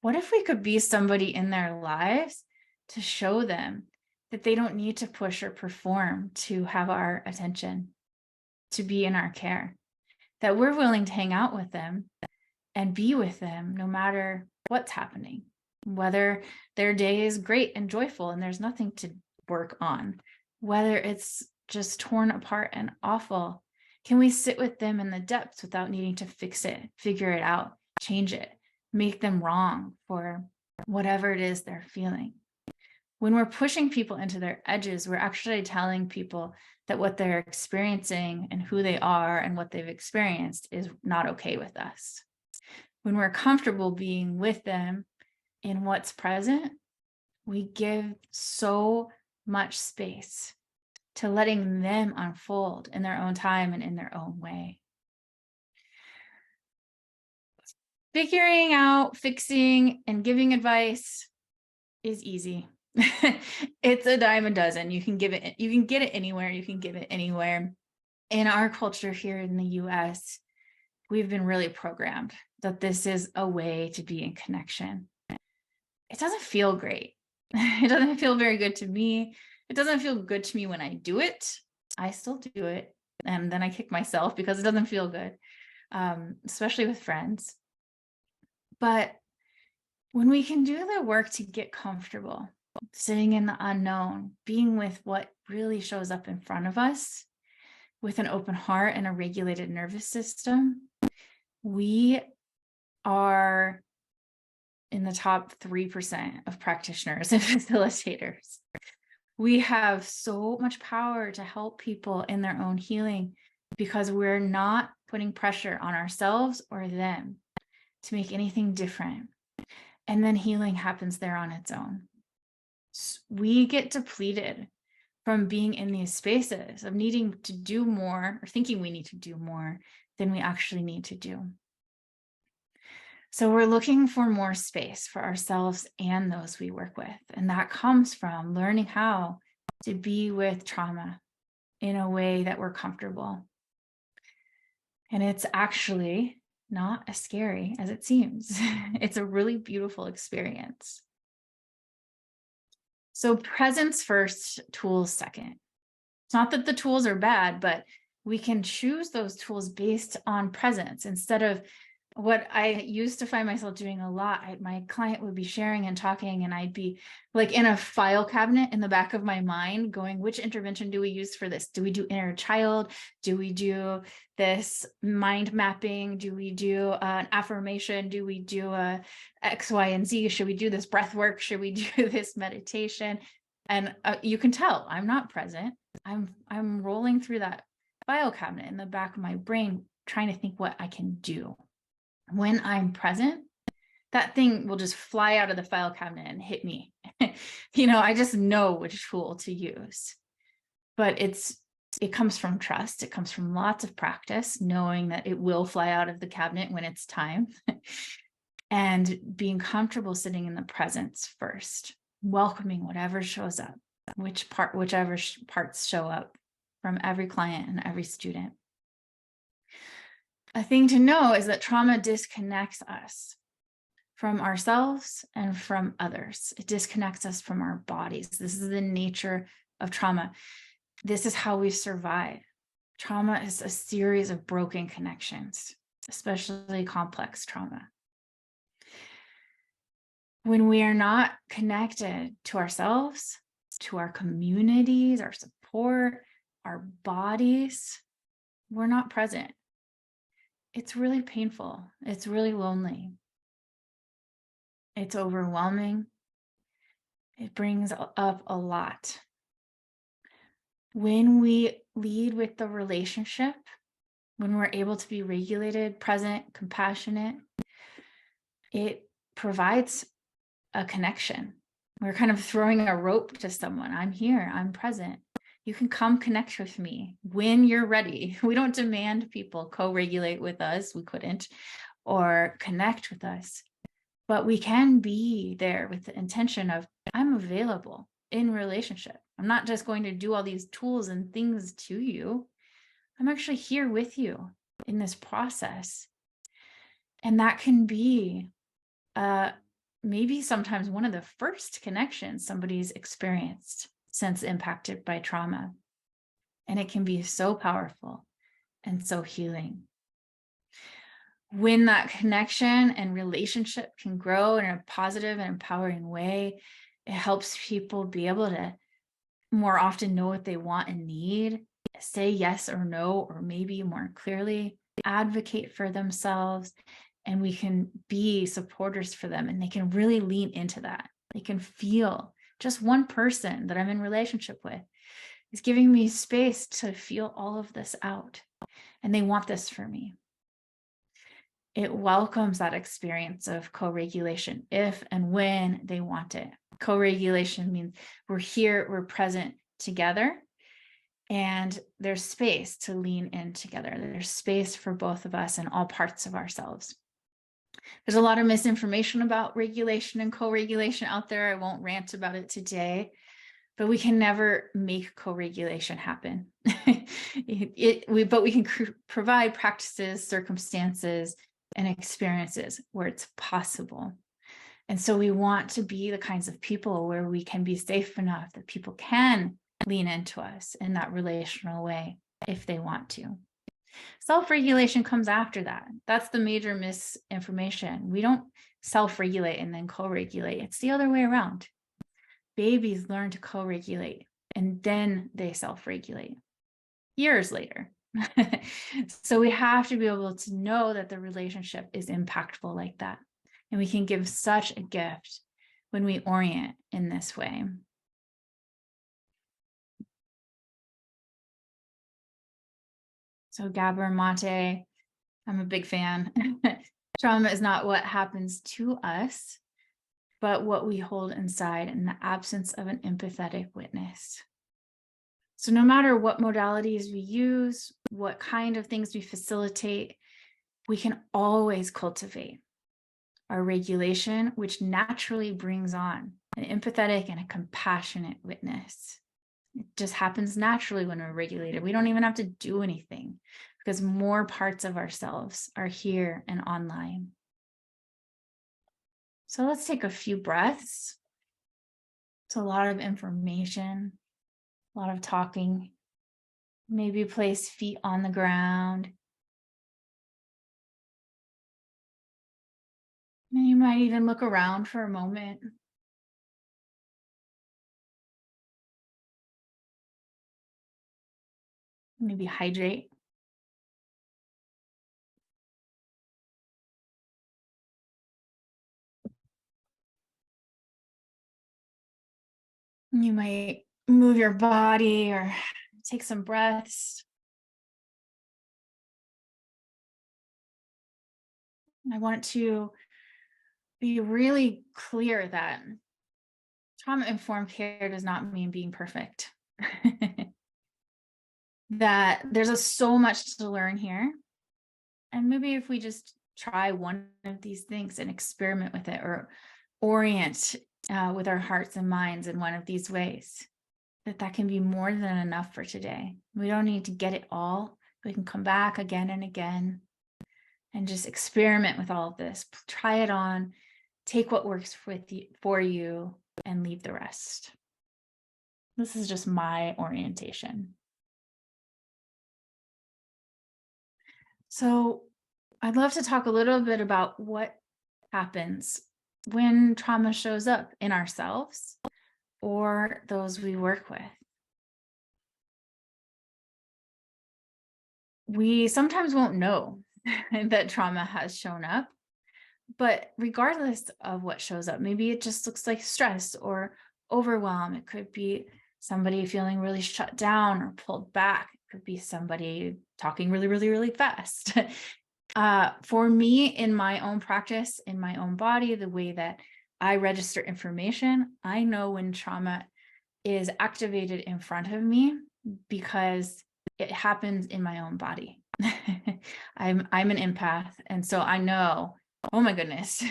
What if we could be somebody in their lives to show them that they don't need to push or perform to have our attention, to be in our care, that we're willing to hang out with them and be with them no matter what's happening, whether their day is great and joyful and there's nothing to work on, whether it's just torn apart and awful. Can we sit with them in the depths without needing to fix it, figure it out, change it, make them wrong for whatever it is they're feeling? When we're pushing people into their edges, we're actually telling people that what they're experiencing and who they are and what they've experienced is not okay with us. When we're comfortable being with them in what's present, we give so much space to letting them unfold in their own time and in their own way. Figuring out, fixing, and giving advice is easy. It's a dime a dozen. You can get it anywhere. You can give it anywhere. In our culture here in the US, we've been really programmed that this is a way to be in connection. It doesn't feel great. It doesn't feel very good to me. It doesn't feel good to me when I do it. I still do it. And then I kick myself because it doesn't feel good, especially with friends. But when we can do the work to get comfortable, sitting in the unknown, being with what really shows up in front of us with an open heart and a regulated nervous system, we are in the top 3% of practitioners and facilitators. We have so much power to help people in their own healing because we're not putting pressure on ourselves or them to make anything different. And then healing happens there on its own. We get depleted from being in these spaces of needing to do more or thinking we need to do more than we actually need to do. So we're looking for more space for ourselves and those we work with. And that comes from learning how to be with trauma in a way that we're comfortable. And it's actually not as scary as it seems. It's a really beautiful experience. So presence first, tools second. It's not that the tools are bad, but we can choose those tools based on presence instead of what I used to find myself doing a lot. My client would be sharing and talking, and I'd be like in a file cabinet in the back of my mind going, which intervention do we use for this? Do we do inner child? Do we do this mind mapping? Do we do an affirmation? Do we do a X, Y, and Z? Should we do this breath work? Should we do this meditation? And you can tell I'm not present. I'm rolling through that file cabinet in the back of my brain, trying to think what I can do. When I'm present, that thing will just fly out of the file cabinet and hit me. I just know which tool to use. But it comes from trust. It comes from lots of practice, knowing that it will fly out of the cabinet when it's time. And being comfortable sitting in the presence first, welcoming whatever shows up, whichever parts show up from every client and every student. A thing to know is that trauma disconnects us from ourselves and from others. It disconnects us from our bodies. This is the nature of trauma. This is how we survive. Trauma is a series of broken connections, especially complex trauma. When we are not connected to ourselves, to our communities, our support, our bodies, we're not present. It's really painful. It's really lonely. It's overwhelming. It brings up a lot. When we lead with the relationship, when we're able to be regulated, present, compassionate, it provides a connection. We're kind of throwing a rope to someone. I'm here. I'm present. You can come connect with me when you're ready. We don't demand people co-regulate with us. We couldn't, or connect with us, but we can be there with the intention of, I'm available in relationship. I'm not just going to do all these tools and things to you. I'm actually here with you in this process. And that can be maybe sometimes one of the first connections somebody's experienced since impacted by trauma. And it can be so powerful and so healing. When that connection and relationship can grow in a positive and empowering way, it helps people be able to more often know what they want and need, say yes or no, or maybe more clearly, advocate for themselves, and we can be supporters for them, and they can really lean into that. They can feel just one person that I'm in relationship with is giving me space to feel all of this out, and they want this for me. It welcomes that experience of co-regulation if and when they want it. Co-regulation means we're here, we're present together, and there's space to lean in together. There's space for both of us and all parts of ourselves. There's a lot of misinformation about regulation and co-regulation out there. I won't rant about it today, but we can never make co-regulation happen. But we can provide practices, circumstances, and experiences where it's possible. And so we want to be the kinds of people where we can be safe enough that people can lean into us in that relational way if they want to. Self-regulation comes after that. That's the major misinformation. We don't self-regulate and then co-regulate. It's the other way around. Babies learn to co-regulate and then they self-regulate years later. So we have to be able to know that the relationship is impactful like that. And we can give such a gift when we orient in this way. So Gabor Mate, I'm a big fan. Trauma is not what happens to us, but what we hold inside in the absence of an empathetic witness. So no matter what modalities we use, what kind of things we facilitate, we can always cultivate our regulation, which naturally brings on an empathetic and a compassionate witness. It just happens naturally when we're regulated. We don't even have to do anything because more parts of ourselves are here and online. So let's take a few breaths. It's a lot of information, a lot of talking. Maybe place feet on the ground. And you might even look around for a moment. Maybe hydrate. You might move your body or take some breaths. I want to be really clear that trauma-informed care does not mean being perfect. That there's so much to learn here. And maybe if we just try one of these things and experiment with it or orient with our hearts and minds in one of these ways, that can be more than enough for today. We don't need to get it all. We can come back again and again and just experiment with all of this. Try it on, take what works for you, and leave the rest. This is just my orientation. So I'd love to talk a little bit about what happens when trauma shows up in ourselves or those we work with. We sometimes won't know that trauma has shown up, but regardless of what shows up, maybe it just looks like stress or overwhelm. It could be somebody feeling really shut down or pulled back. It could be somebody talking really, really, really fast. For me, in my own practice, in my own body, the way that I register information, I know when trauma is activated in front of me because it happens in my own body. I'm an empath, and so I know, oh my goodness,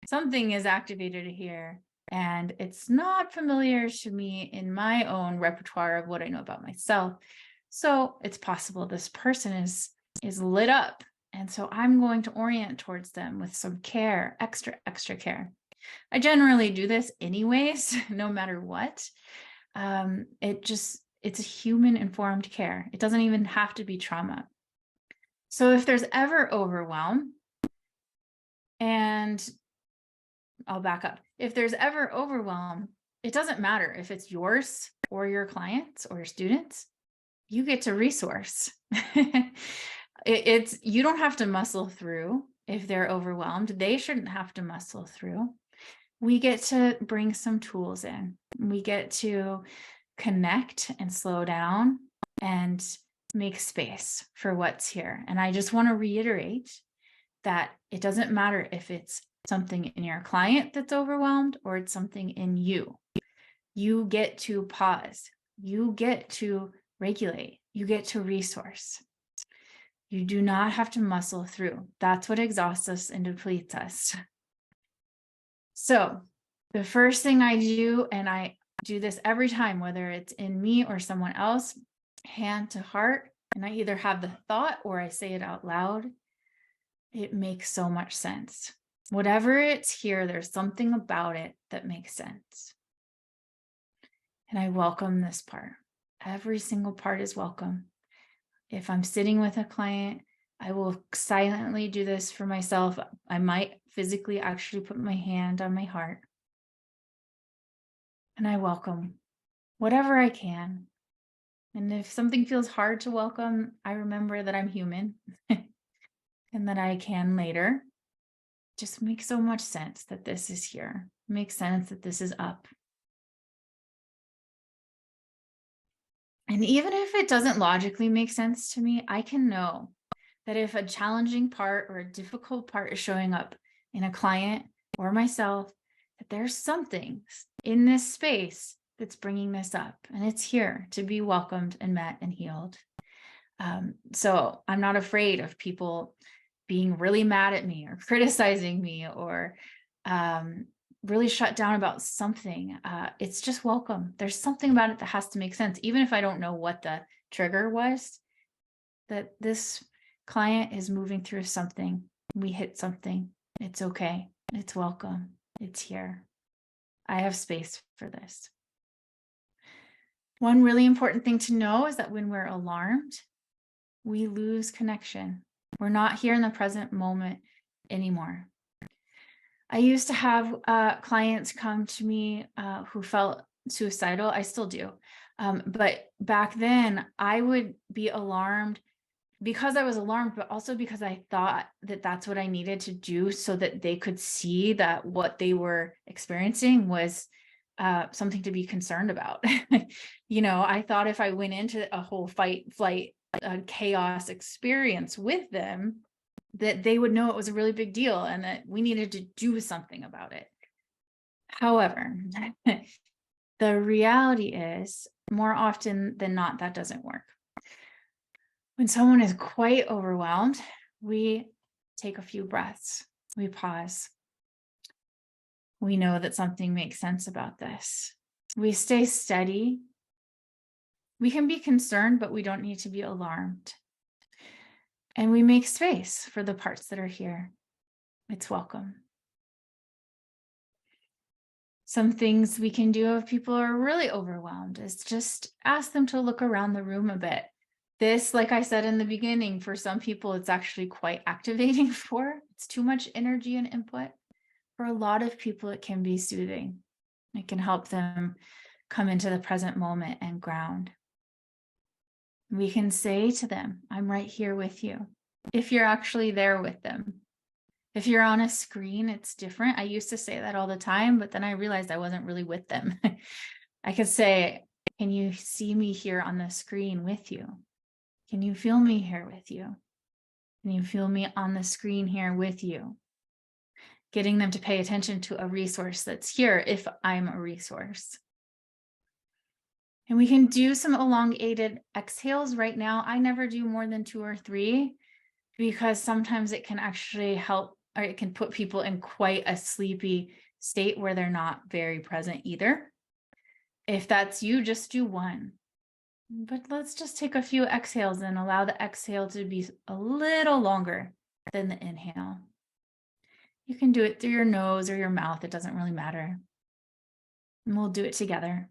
something is activated here, and it's not familiar to me in my own repertoire of what I know about myself. So it's possible this person is lit up, and so I'm going to orient towards them with some care, extra care. I generally do this anyways, no matter what. It's a human informed care. It doesn't even have to be trauma. So if there's ever overwhelm, and I'll back up. If there's ever overwhelm, it doesn't matter if it's yours or your clients or your students, you get to resource. You don't have to muscle through if they're overwhelmed. They shouldn't have to muscle through. We get to bring some tools in. We get to connect and slow down and make space for what's here. And I just want to reiterate that it doesn't matter if it's something in your client that's overwhelmed or it's something in you. You get to pause. You get to regulate. You get to resource. You do not have to muscle through. That's what exhausts us and depletes us. So the first thing I do, and I do this every time, whether it's in me or someone else, hand to heart, and I either have the thought or I say it out loud, it makes so much sense. Whatever it's here, there's something about it that makes sense. And I welcome this part. Every single part is welcome. If I'm sitting with a client, I will silently do this for myself. I might physically actually put my hand on my heart, and I welcome whatever I can. And if something feels hard to welcome, I remember that I'm human and that I can later. Just makes so much sense that this is here. Makes sense that this is up. And even if it doesn't logically make sense to me, I can know that if a challenging part or a difficult part is showing up in a client or myself, that there's something in this space that's bringing this up, and it's here to be welcomed and met and healed. So I'm not afraid of people being really mad at me or criticizing me or really shut down about something. It's just welcome. There's something about it that has to make sense, even if I don't know what the trigger was, that this client is moving through something. We hit something. It's okay. It's welcome. It's here. I have space for this. One really important thing to know is that when we're alarmed, we lose connection. We're not here in the present moment anymore. I used to have clients come to me who felt suicidal. I still do. But back then, I would be alarmed because I was alarmed, but also because I thought that that's what I needed to do so that they could see that what they were experiencing was something to be concerned about. I thought if I went into a whole fight, flight, chaos experience with them, that they would know it was a really big deal and that we needed to do something about it. However, the reality is more often than not, that doesn't work. When someone is quite overwhelmed, we take a few breaths, we pause. We know that something makes sense about this. We stay steady. We can be concerned, but we don't need to be alarmed. And we make space for the parts that are here. It's welcome. Some things we can do if people are really overwhelmed is just ask them to look around the room a bit. This, like I said in the beginning, for some people, it's actually quite activating it's too much energy and input. For a lot of people, it can be soothing. It can help them come into the present moment and ground. We can say to them, I'm right here with you. If you're actually there with them. If you're on a screen, it's different. I used to say that all the time, but then I realized I wasn't really with them. I could say, can you see me here on the screen with you? Can you feel me here with you? Can you feel me on the screen here with you? Getting them to pay attention to a resource that's here if I'm a resource. And we can do some elongated exhales right now. I never do more than 2 or 3 because sometimes it can actually help, or it can put people in quite a sleepy state where they're not very present either. If that's you, just do 1. But let's just take a few exhales and allow the exhale to be a little longer than the inhale. You can do it through your nose or your mouth. It doesn't really matter. And we'll do it together.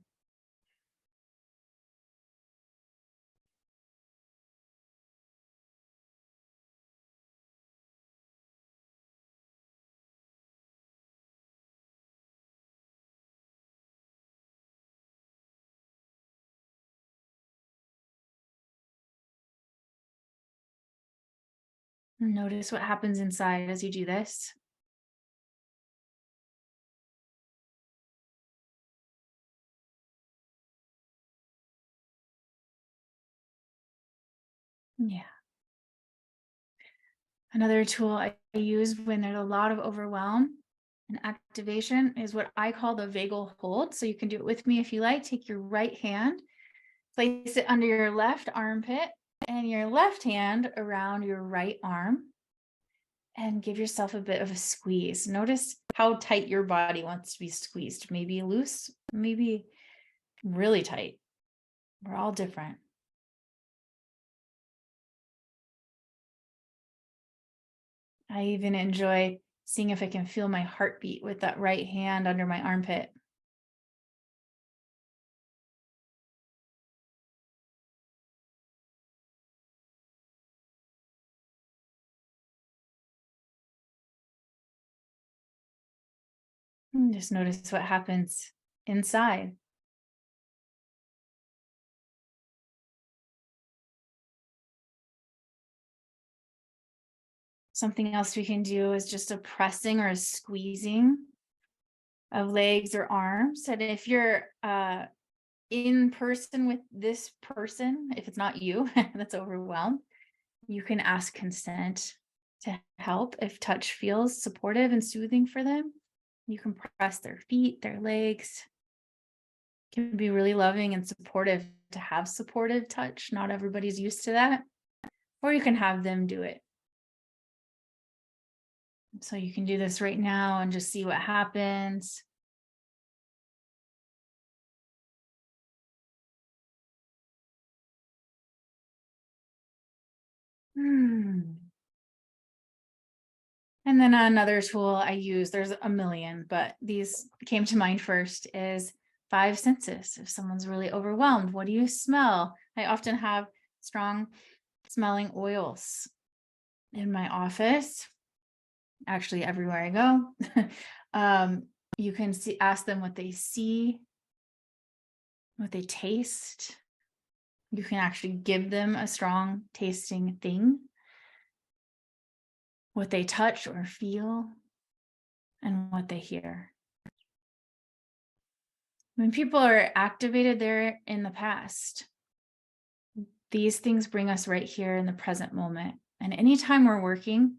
Notice what happens inside as you do this. Yeah. Another tool I use when there's a lot of overwhelm and activation is what I call the vagal hold. So you can do it with me if you like. Take your right hand, place it under your left armpit and your left hand around your right arm, and give yourself a bit of a squeeze. Notice how tight your body wants to be squeezed. Maybe loose, maybe really tight. We're all different. I even enjoy seeing if I can feel my heartbeat with that right hand under my armpit. And just notice what happens inside. Something else we can do is just a pressing or a squeezing of legs or arms. And if you're in person with this person, if it's not you that's overwhelmed, you can ask consent to help. If touch feels supportive and soothing for them, you can press their feet, their legs. It can be really loving and supportive to have supportive touch. Not everybody's used to that. Or you can have them do it. So you can do this right now and just see what happens. And then another tool I use, there's a million, but these came to mind first, is 5 senses. If someone's really overwhelmed, what do you smell? I often have strong smelling oils in my office, actually everywhere I go. You can ask them what they see, what they taste. You can actually give them a strong tasting thing, what they touch or feel, and what they hear. When people are activated there in the past, these things bring us right here in the present moment. And anytime we're working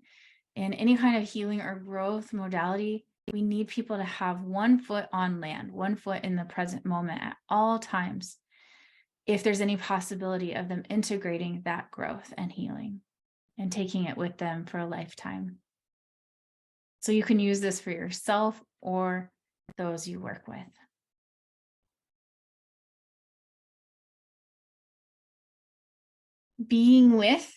in any kind of healing or growth modality, we need people to have one foot on land, one foot in the present moment at all times, if there's any possibility of them integrating that growth and healing and taking it with them for a lifetime. So you can use this for yourself or those you work with. Being with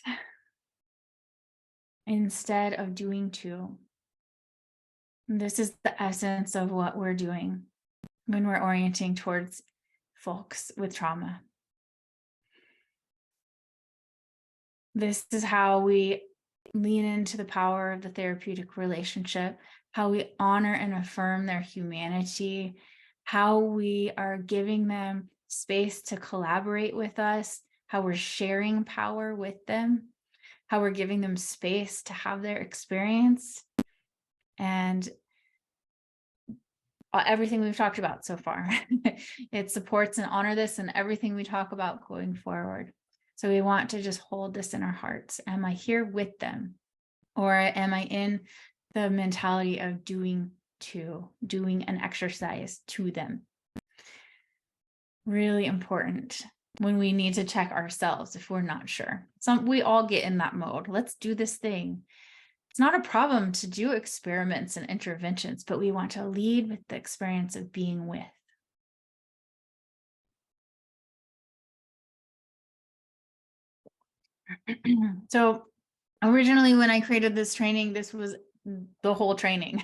instead of doing to. This is the essence of what we're doing when we're orienting towards folks with trauma. This is how we lean into the power of the therapeutic relationship, how we honor and affirm their humanity, how we are giving them space to collaborate with us, how we're sharing power with them, how we're giving them space to have their experience, and everything we've talked about so far. It supports and honor this and everything we talk about going forward. So we want to just hold this in our hearts. Am I here with them? Or am I in the mentality of doing an exercise to them? Really important when we need to check ourselves if we're not sure. We all get in that mode. Let's do this thing. It's not a problem to do experiments and interventions, but we want to lead with the experience of being with. So originally when I created this training, this was the whole training.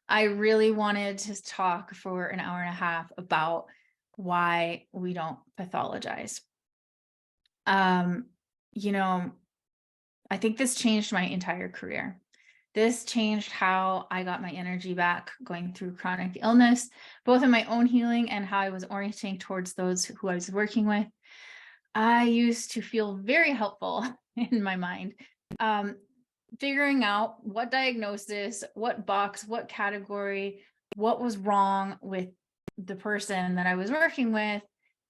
I really wanted to talk for an hour and a half about why we don't pathologize. You know, I think this changed my entire career. This changed how I got my energy back going through chronic illness, both in my own healing and how I was orienting towards those who I was working with. I used to feel very helpful in my mind, figuring out what diagnosis, what box, what category, what was wrong with the person that I was working with.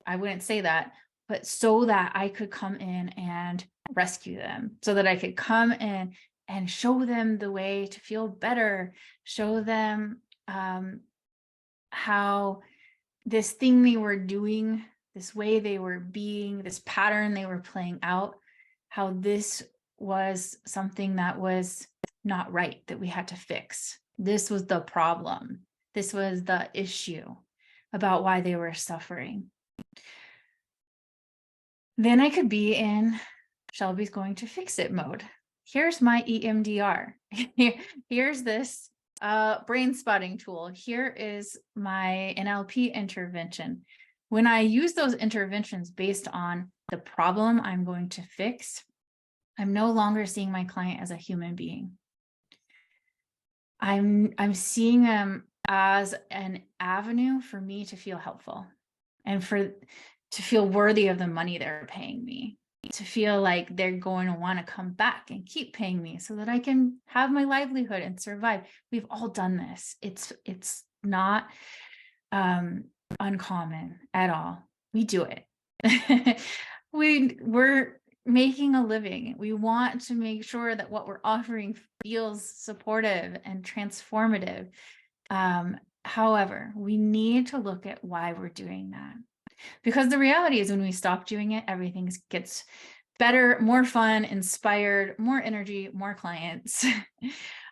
I wouldn't say that, but so that I could come in and rescue them, so that I could come in and show them the way to feel better, show them how this thing they were doing, this way they were being, this pattern they were playing out, how this was something that was not right, that we had to fix. This was the problem. This was the issue about why they were suffering. Then I could be in Shelby's going to fix it mode. Here's my EMDR. Here's this brain spotting tool. Here is my NLP intervention. When I use those interventions based on the problem I'm going to fix, I'm no longer seeing my client as a human being. I'm seeing them as an avenue for me to feel helpful and to feel worthy of the money they're paying me, to feel like they're going to want to come back and keep paying me so that I can have my livelihood and survive. We've all done this. It's not uncommon at all. We do it. We're making a living. We want to make sure that what we're offering feels supportive and transformative. However, we need to look at why we're doing that. Because the reality is when we stop doing it, everything gets better, more fun, inspired, more energy, more clients.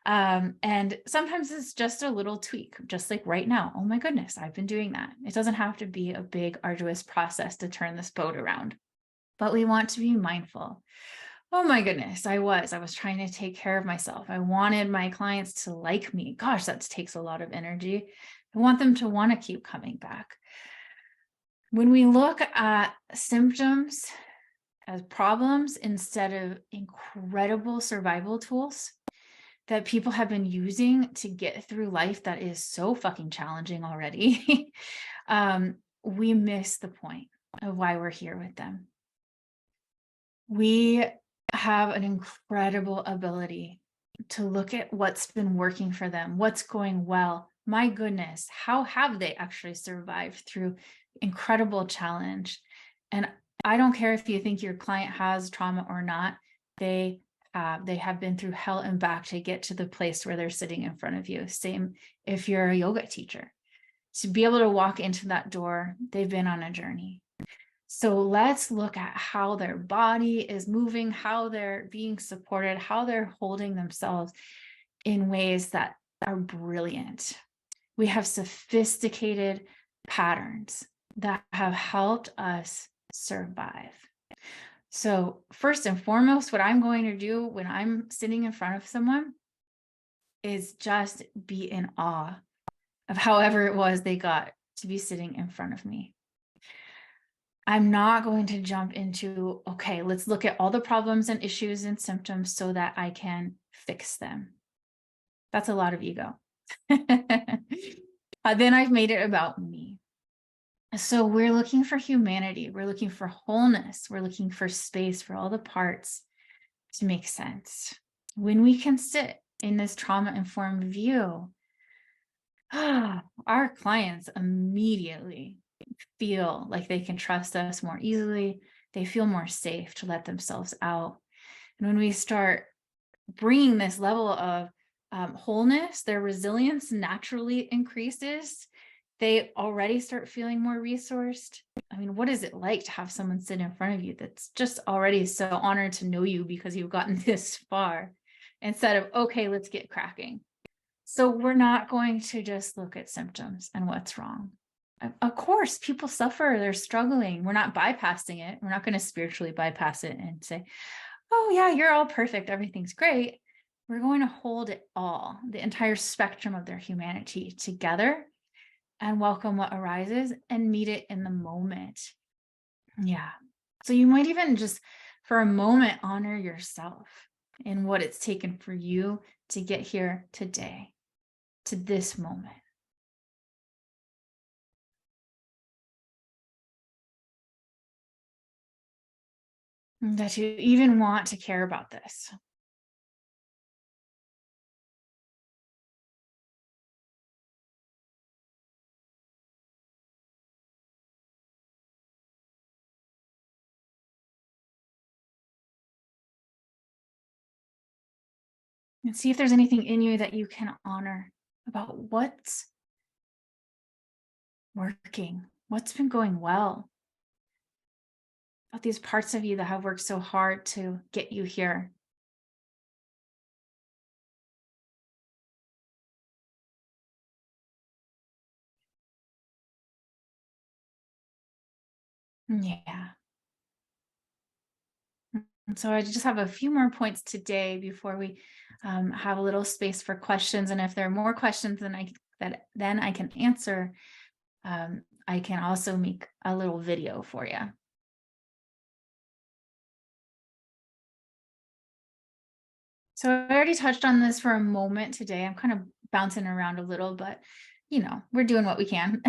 And sometimes it's just a little tweak, just like right now. Oh my goodness, I've been doing that. It doesn't have to be a big, arduous process to turn this boat around, but we want to be mindful. Oh my goodness, I was trying to take care of myself. I wanted my clients to like me. Gosh, that takes a lot of energy. I want them to want to keep coming back. When we look at symptoms as problems instead of incredible survival tools that people have been using to get through life that is so fucking challenging already, we miss the point of why we're here with them. We have an incredible ability to look at what's been working for them, what's going well. My goodness, how have they actually survived through incredible challenge? And I don't care if you think your client has trauma or not, they have been through hell and back to get to the place where they're sitting in front of you. Same if you're a yoga teacher. To be able to walk into that door, they've been on a journey. So let's look at how their body is moving, how they're being supported, how they're holding themselves in ways that are brilliant. We have sophisticated patterns that have helped us survive. So first and foremost, what I'm going to do when I'm sitting in front of someone is just be in awe of however it was they got to be sitting in front of me. I'm not going to jump into, okay, let's look at all the problems and issues and symptoms so that I can fix them. That's a lot of ego. Then I've made it about me. So we're looking for humanity. We're looking for wholeness. We're looking for space for all the parts to make sense. When we can sit in this trauma-informed view, our clients immediately feel like they can trust us more easily. They feel more safe to let themselves out. And when we start bringing this level of wholeness, their resilience naturally increases. They already start feeling more resourced. I mean, what is it like to have someone sit in front of you that's just already so honored to know you because you've gotten this far, instead of, okay, let's get cracking. So we're not going to just look at symptoms and what's wrong. Of course, people suffer, they're struggling. We're not bypassing it. We're not going to spiritually bypass it and say, oh yeah, you're all perfect, everything's great. We're going to hold it all, the entire spectrum of their humanity together, and welcome what arises and meet it in the moment. Yeah. So you might even just for a moment honor yourself in what it's taken for you to get here today, to this moment. That you even want to care about this. And see if there's anything in you that you can honor about what's working, what's been going well, about these parts of you that have worked so hard to get you here. Yeah. And so I just have a few more points today before we have a little space for questions. And if there are more questions than then I can answer, I can also make a little video for you. So I already touched on this for a moment today. I'm kind of bouncing around a little, but we're doing what we can.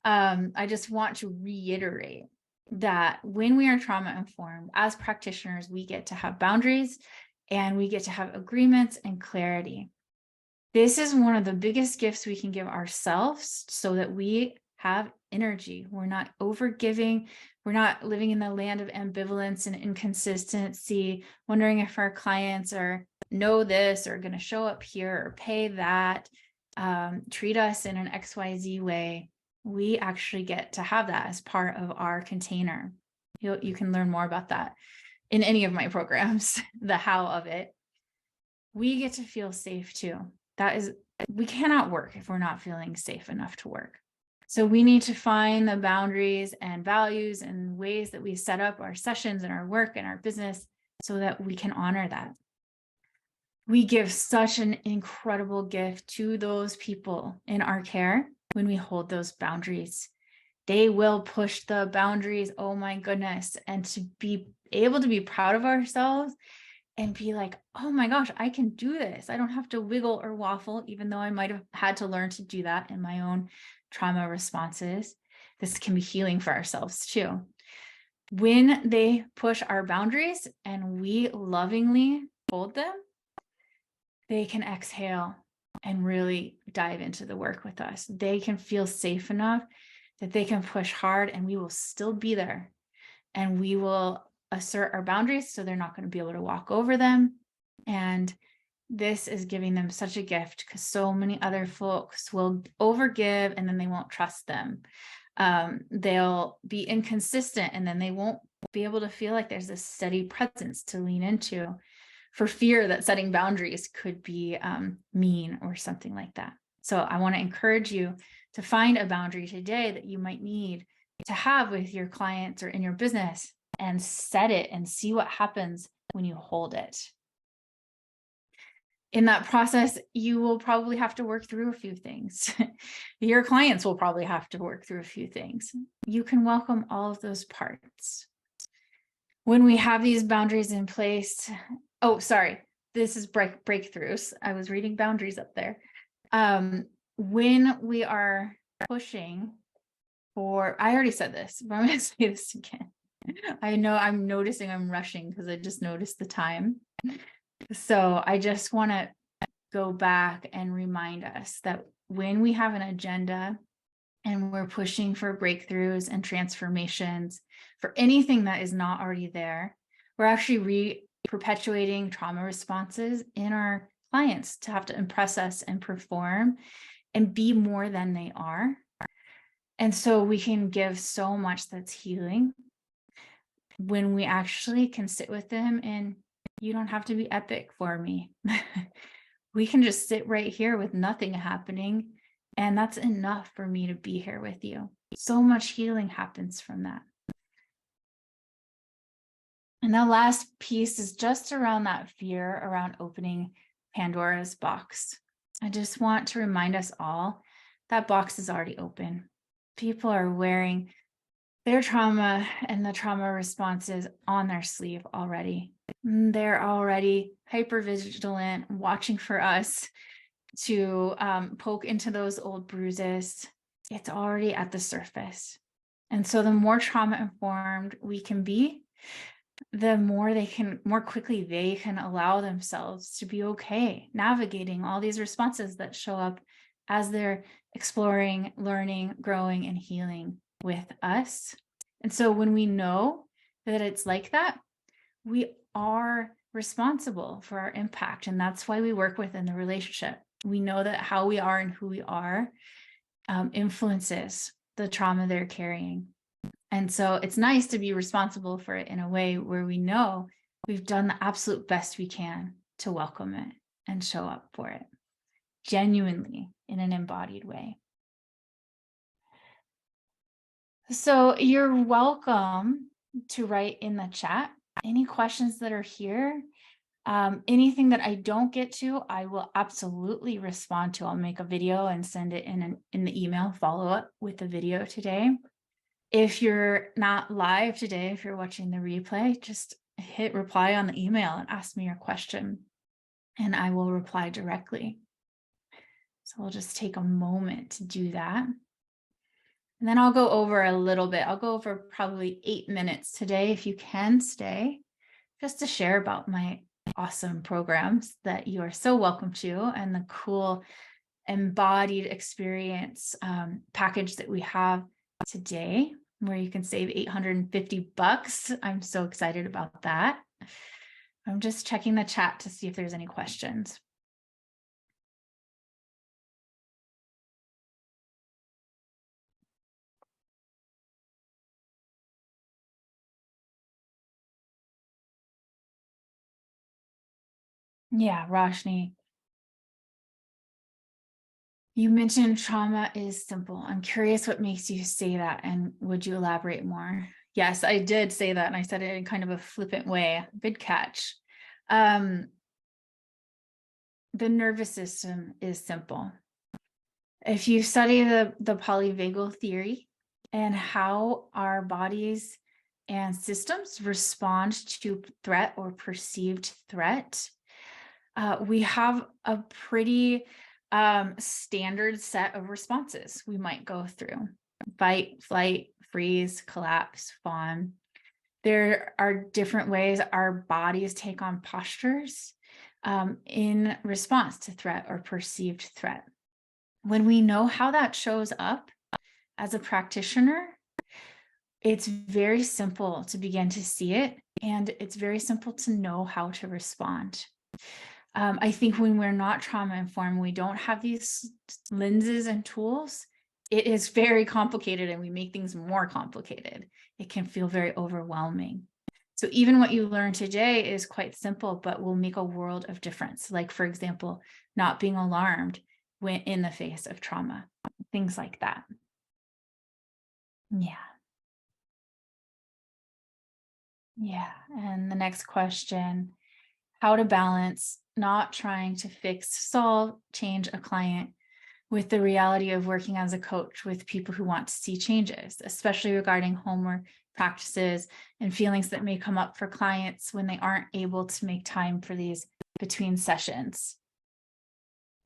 I just want to reiterate that when we are trauma informed as practitioners, we get to have boundaries and we get to have agreements and clarity. This is one of the biggest gifts we can give ourselves so that we have energy. We're not overgiving. We're not living in the land of ambivalence and inconsistency, wondering if our clients know this or going to show up here or pay that, treat us in an XYZ way. We actually get to have that as part of our container. You can learn more about that in any of my programs, the how of it. We get to feel safe too. We cannot work if we're not feeling safe enough to work. So we need to find the boundaries and values and ways that we set up our sessions and our work and our business so that we can honor that. We give such an incredible gift to those people in our care when we hold those boundaries. They will push the boundaries, oh my goodness, and to be able to be proud of ourselves and be like, oh my gosh, I can do this. I don't have to wiggle or waffle, even though I might have had to learn to do that in my own trauma responses. This can be healing for ourselves too. When they push our boundaries and we lovingly hold them, they can exhale and really dive into the work with us. They can feel safe enough that they can push hard and we will still be there. And we will assert our boundaries so they're not going to be able to walk over them. And this is giving them such a gift because so many other folks will overgive and then they won't trust them. They'll be inconsistent and then they won't be able to feel like there's a steady presence to lean into for fear that setting boundaries could be mean or something like that. So I want to encourage you to find a boundary today that you might need to have with your clients or in your business and set it and see what happens when you hold it. In that process, you will probably have to work through a few things. Your clients will probably have to work through a few things. You can welcome all of those parts. When we have these boundaries in place, this is breakthroughs. I was reading boundaries up there. When we are pushing for, I already said this, but I'm going to say this again. I know I'm noticing I'm rushing because I just noticed the time. So I just want to go back and remind us that when we have an agenda and we're pushing for breakthroughs and transformations for anything that is not already there, we're actually perpetuating trauma responses in our clients to have to impress us and perform and be more than they are. And so we can give so much that's healing when we actually can sit with them and you don't have to be epic for me. We can just sit right here with nothing happening. And that's enough for me to be here with you. So much healing happens from that. And the last piece is just around that fear around opening Pandora's box. I just want to remind us all that box is already open. People are wearing their trauma and the trauma responses on their sleeve already. They're already hypervigilant, watching for us to poke into those old bruises. It's already at the surface. And so the more trauma informed we can be, the more quickly they can allow themselves to be okay navigating all these responses that show up as they're exploring, learning, growing, and healing with us. And so when we know that it's like that, we are responsible for our impact. And that's why we work within the relationship. We know that how we are and who we are influences the trauma they're carrying. And so it's nice to be responsible for it in a way where we know we've done the absolute best we can to welcome it and show up for it genuinely in an embodied way. So you're welcome to write in the chat any questions that are here. Anything that I don't get to, I will absolutely respond to. I'll make a video and send it in the email follow-up with the video today. If you're not live today, if you're watching the replay, just hit reply on the email and ask me your question, and I will reply directly. So we'll just take a moment to do that. And then I'll go over a little bit. I'll go over probably 8 minutes today, if you can stay, just to share about my awesome programs that you are so welcome to, and the cool embodied experience package that we have today, where you can save $850. I'm so excited about that. I'm just checking the chat to see if there's any questions. Yeah, Roshni, you mentioned trauma is simple. I'm curious what makes you say that, and would you elaborate more? Yes, I did say that, and I said it in kind of a flippant way. Good catch. The nervous system is simple. If you study the polyvagal theory and how our bodies and systems respond to threat or perceived threat, we have a pretty standard set of responses we might go through: fight, flight, freeze, collapse, fawn. There are different ways our bodies take on postures in response to threat or perceived threat. When we know how that shows up as a practitioner, it's very simple to begin to see it, and it's very simple to know how to respond. I think when we're not trauma informed, we don't have these lenses and tools, it is very complicated, and we make things more complicated. It can feel very overwhelming. So even what you learn today is quite simple, but will make a world of difference. Like, for example, not being alarmed when in the face of trauma, things like that. Yeah. Yeah. And the next question: how to balance not trying to fix, solve, change a client with the reality of working as a coach with people who want to see changes, especially regarding homework practices and feelings that may come up for clients when they aren't able to make time for these between sessions.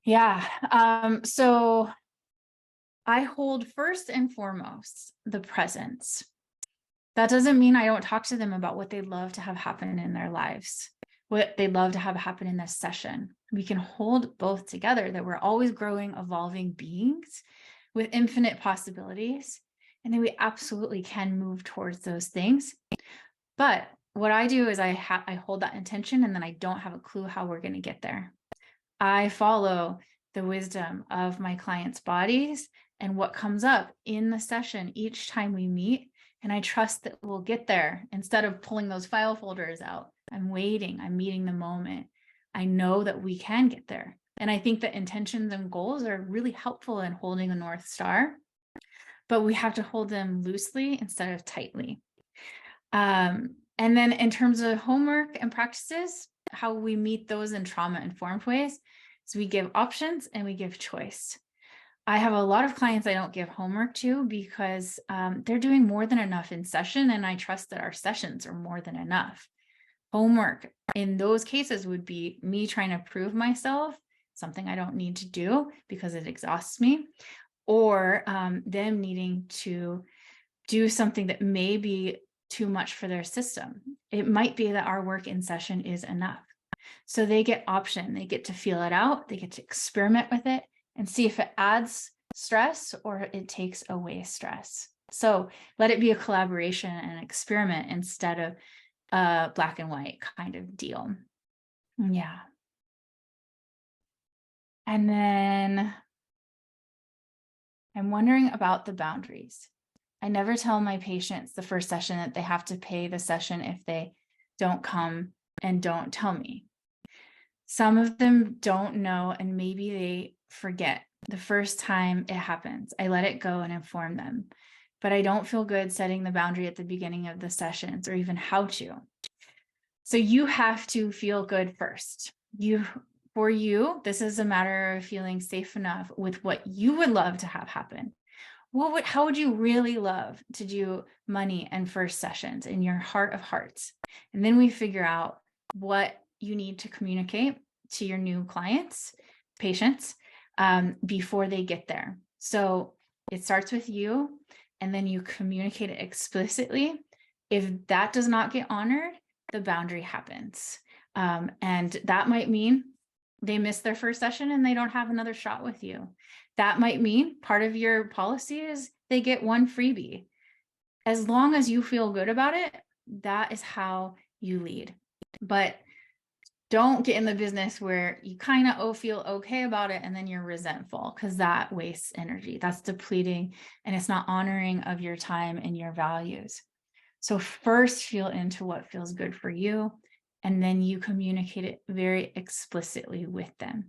Yeah. So I hold first and foremost the presence. That doesn't mean I don't talk to them about what they'd love to have happen in their lives, what they'd love to have happen in this session. We can hold both together, that we're always growing, evolving beings with infinite possibilities, and that we absolutely can move towards those things. But what I do is I hold that intention, and then I don't have a clue how we're going to get there. I follow the wisdom of my clients' bodies and what comes up in the session each time we meet. And I trust that we'll get there. Instead of pulling those file folders out, I'm waiting, I'm meeting the moment. I know that we can get there. And I think that intentions and goals are really helpful in holding a North Star, but we have to hold them loosely instead of tightly. And then in terms of homework and practices, how we meet those in trauma-informed ways, so we give options and we give choice. I have a lot of clients I don't give homework to because they're doing more than enough in session, and I trust that our sessions are more than enough. Homework in those cases would be me trying to prove myself, something I don't need to do because it exhausts me, or them needing to do something that may be too much for their system. It might be that our work in session is enough. So they get option, they get to feel it out, they get to experiment with it and see if it adds stress or it takes away stress. So let it be a collaboration and experiment instead of a black and white kind of deal. Yeah. And then I'm wondering about the boundaries. I never tell my patients the first session that they have to pay the session if they don't come and don't tell me. Some of them don't know, and maybe they forget the first time it happens. I let it go and inform them, but I don't feel good setting the boundary at the beginning of the sessions or even how to. So you have to feel good first. For you, this is a matter of feeling safe enough with what you would love to have happen. How would you really love to do money and first sessions in your heart of hearts? And then we figure out what you need to communicate to your new clients, patients, before they get there. So it starts with you, and then you communicate it explicitly. If that does not get honored, the boundary happens. And that might mean they miss their first session and they don't have another shot with you. That might mean part of your policy is they get one freebie. As long as you feel good about it, that is how you lead. But don't get in the business where you kind of feel okay about it and then you're resentful, because that wastes energy. That's depleting, and it's not honoring of your time and your values. So first feel into what feels good for you, and then you communicate it very explicitly with them.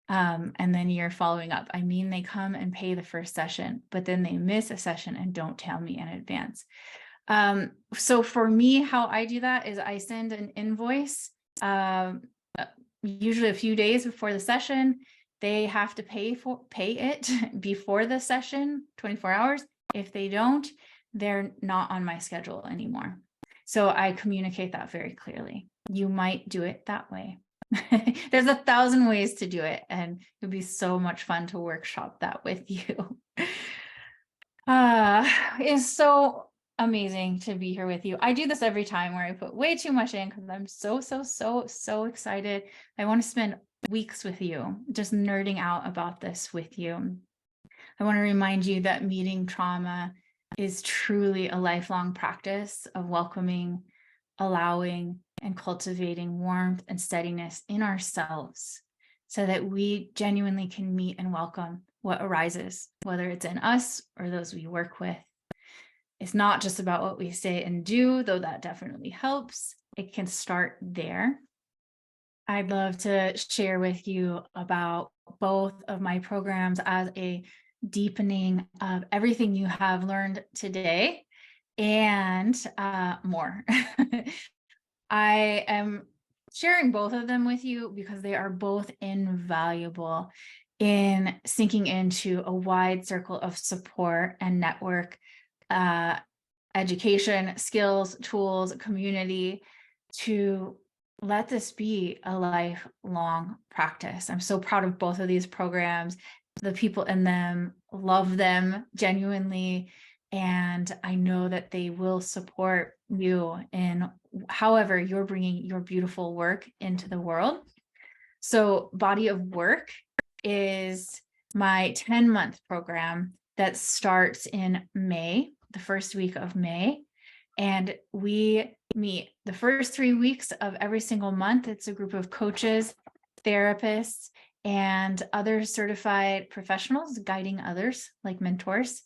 And then you're following up. I mean, they come and pay the first session, but then they miss a session and don't tell me in advance. So for me, how I do that is I send an invoice, usually a few days before the session. They have to pay it before the session, 24 hours. If they don't, they're not on my schedule anymore. So I communicate that very clearly. You might do it that way. There's 1,000 ways to do it, and it would be so much fun to workshop that with you. It's so amazing to be here with you. I do this every time where I put way too much in because I'm so excited. I want to spend weeks with you, just nerding out about this with you. I want to remind you that meeting trauma is truly a lifelong practice of welcoming, allowing, and cultivating warmth and steadiness in ourselves so that we genuinely can meet and welcome what arises, whether it's in us or those we work with. It's not just about what we say and do, though that definitely helps. It can start there. I'd love to share with you about both of my programs as a deepening of everything you have learned today and more. I am sharing both of them with you because they are both invaluable in sinking into a wide circle of support and network, education, skills, tools, community, to let this be a lifelong practice. I'm so proud of both of these programs. The people in them love them genuinely, and I know that they will support you in however you're bringing your beautiful work into the world. So Body of Work is my 10-month program that starts in May, the first week of May. And we meet the first 3 weeks of every single month. It's a group of coaches, therapists, and other certified professionals guiding others like mentors.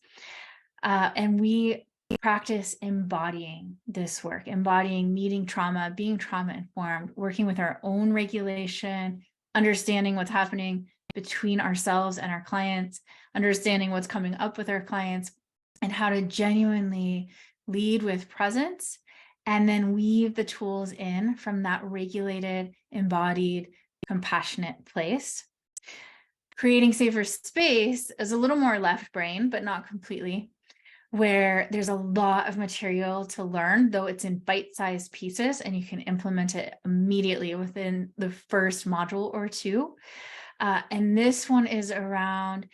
And we practice embodying this work, embodying meeting trauma, being trauma informed, working with our own regulation, understanding what's happening between ourselves and our clients, understanding what's coming up with our clients, and how to genuinely lead with presence, and then weave the tools in from that regulated, embodied, compassionate place. Creating safer space is a little more left brain, but not completely, where there's a lot of material to learn, though it's in bite-sized pieces and you can implement it immediately within the first module or two. And this one is around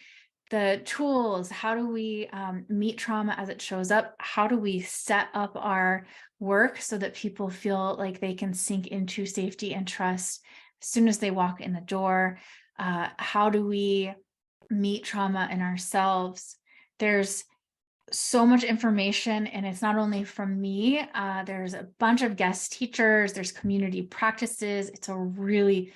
the tools. How do we meet trauma as it shows up? How do we set up our work so that people feel like they can sink into safety and trust as soon as they walk in the door? How do we meet trauma in ourselves? There's so much information, and it's not only from me. There's a bunch of guest teachers, there's community practices. It's a really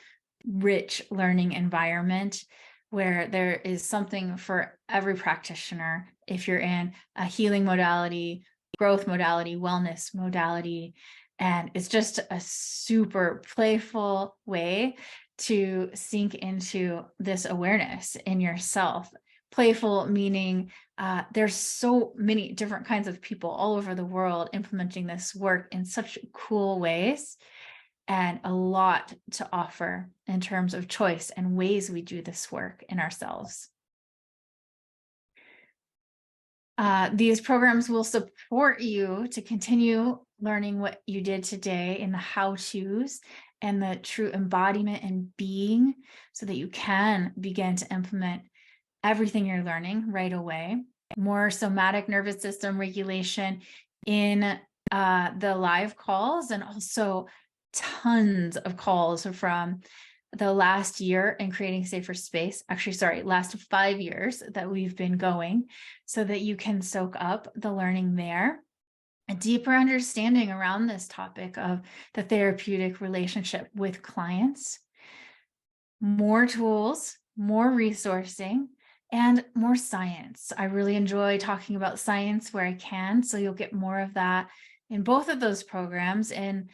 rich learning environment where there is something for every practitioner. If you're in a healing modality, growth modality, wellness modality, and it's just a super playful way to sink into this awareness in yourself. Playful meaning there's so many different kinds of people all over the world implementing this work in such cool ways, and a lot to offer in terms of choice and ways we do this work in ourselves. These programs will support you to continue learning what you did today in the how-tos and the true embodiment and being, so that you can begin to implement everything you're learning right away. More somatic nervous system regulation in the live calls, and also tons of calls from the last year in creating safer space. Actually, sorry, last 5 years that we've been going, so that you can soak up the learning there. A deeper understanding around this topic of the therapeutic relationship with clients, more tools, more resourcing, and more science. I really enjoy talking about science where I can, so you'll get more of that in both of those programs. In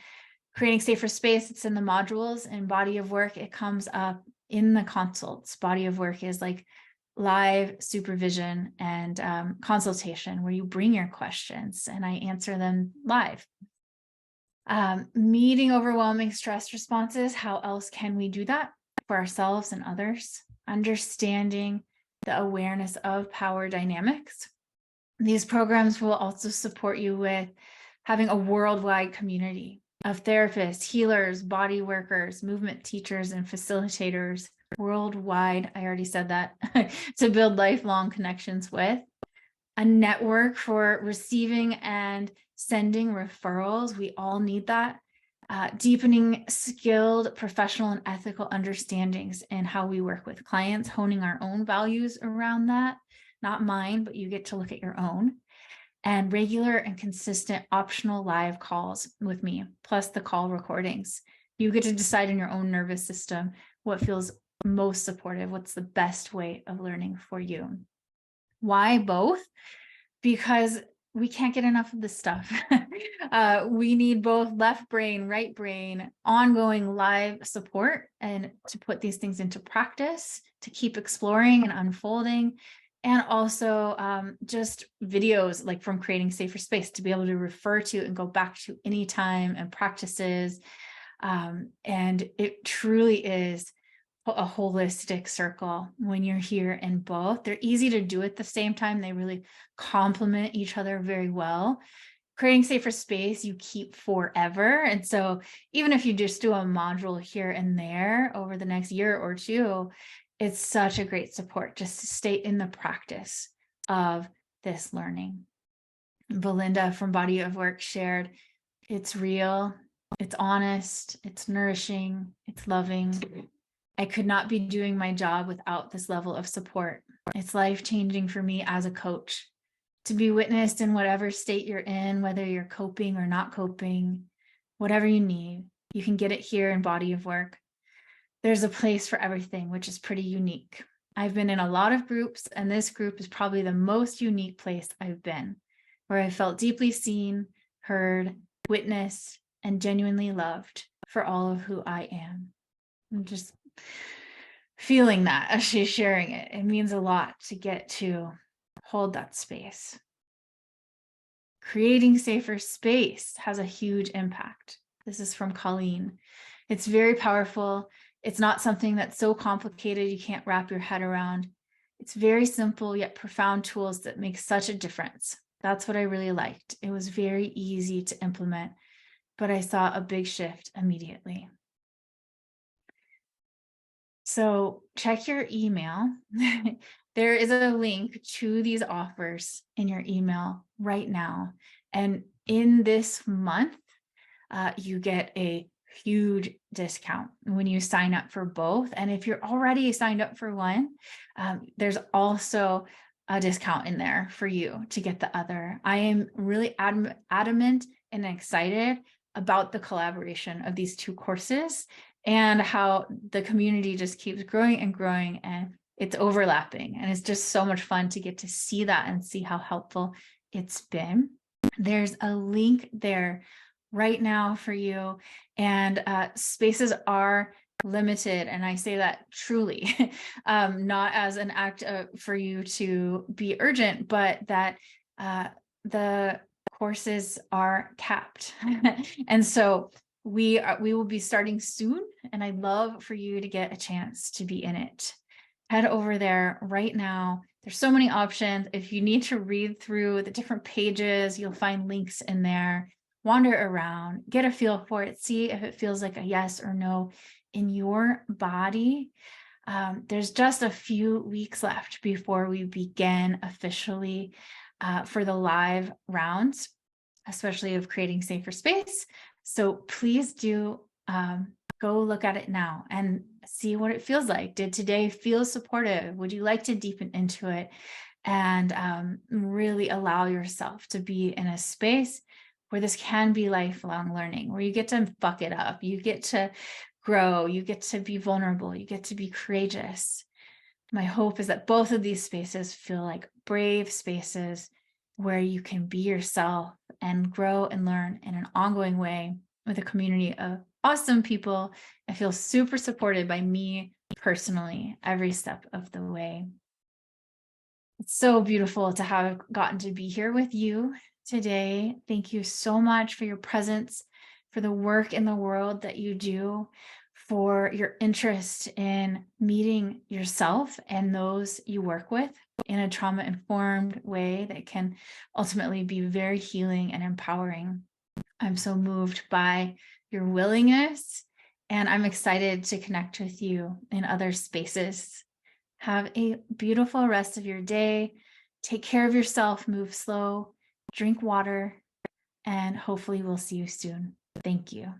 creating safer space, it's in the modules, and body of work, it comes up in the consults. Body of work is like live supervision and consultation, where you bring your questions and I answer them live. Meeting overwhelming stress responses. How else can we do that for ourselves and others? Understanding the awareness of power dynamics. These programs will also support you with having a worldwide community of therapists, healers, body workers, movement teachers, and facilitators worldwide. I already said that to build lifelong connections with. A network for receiving and sending referrals. We all need that. Deepening skilled, professional, and ethical understandings in how we work with clients, honing our own values around that. Not mine, but you get to look at your own. And regular and consistent optional live calls with me, plus the call recordings. You get to decide in your own nervous system what feels most supportive, what's the best way of learning for you. Why both? Because we can't get enough of this stuff. We need both left brain, right brain, ongoing live support, and to put these things into practice, to keep exploring and unfolding. And also just videos like from creating safer space to be able to refer to and go back to anytime, and practices. And it truly is a holistic circle when you're here in both. They're easy to do at the same time. They really complement each other very well. Creating safer space, you keep forever. And so even if you just do a module here and there over the next year or two, it's such a great support just to stay in the practice of this learning. Belinda from Body of Work shared, it's real, it's honest, it's nourishing, it's loving. I could not be doing my job without this level of support. It's life-changing for me as a coach to be witnessed in whatever state you're in, whether you're coping or not coping, whatever you need, you can get it here in Body of Work. There's a place for everything, which is pretty unique. I've been in a lot of groups, and this group is probably the most unique place I've been, where I felt deeply seen, heard, witnessed, and genuinely loved for all of who I am. I'm just feeling that as she's sharing it. It means a lot to get to hold that space. Creating safer space has a huge impact. This is from Colleen. It's very powerful. It's not something that's so complicated you can't wrap your head around. It's very simple yet profound tools that make such a difference. That's what I really liked. It was very easy to implement, but I saw a big shift immediately. So check your email. There is a link to these offers in your email right now. And in this month, you get a huge discount when you sign up for both. And if you're already signed up for one, there's also a discount in there for you to get the other. I am really adamant and excited about the collaboration of these two courses, and how the community just keeps growing and growing, and it's overlapping. And it's just so much fun to get to see that and see how helpful it's been. There's a link there right now for you, and spaces are limited. And I say that truly, not as an act for you to be urgent, but that the courses are capped. And so we will be starting soon, and I'd love for you to get a chance to be in it. Head over there right now. There's so many options. If you need to read through the different pages, you'll find links in there. wander around, get a feel for it, see if it feels like a yes or no in your body. There's just a few weeks left before we begin officially for the live rounds, especially of creating safer space. So please do go look at it now and see what it feels like. Did today feel supportive? Would you like to deepen into it and really allow yourself to be in a space where this can be lifelong learning, where you get to fuck it up, you get to grow, you get to be vulnerable, you get to be courageous. My hope is that both of these spaces feel like brave spaces where you can be yourself and grow and learn in an ongoing way with a community of awesome people. I feel super supported by me personally every step of the way. It's so beautiful to have gotten to be here with you today. Thank you so much for your presence, for the work in the world that you do, for your interest in meeting yourself and those you work with in a trauma informed way that can ultimately be very healing and empowering. I'm so moved by your willingness, and I'm excited to connect with you in other spaces. Have a beautiful rest of your day. Take care of yourself, move slow, drink water, and hopefully we'll see you soon. Thank you.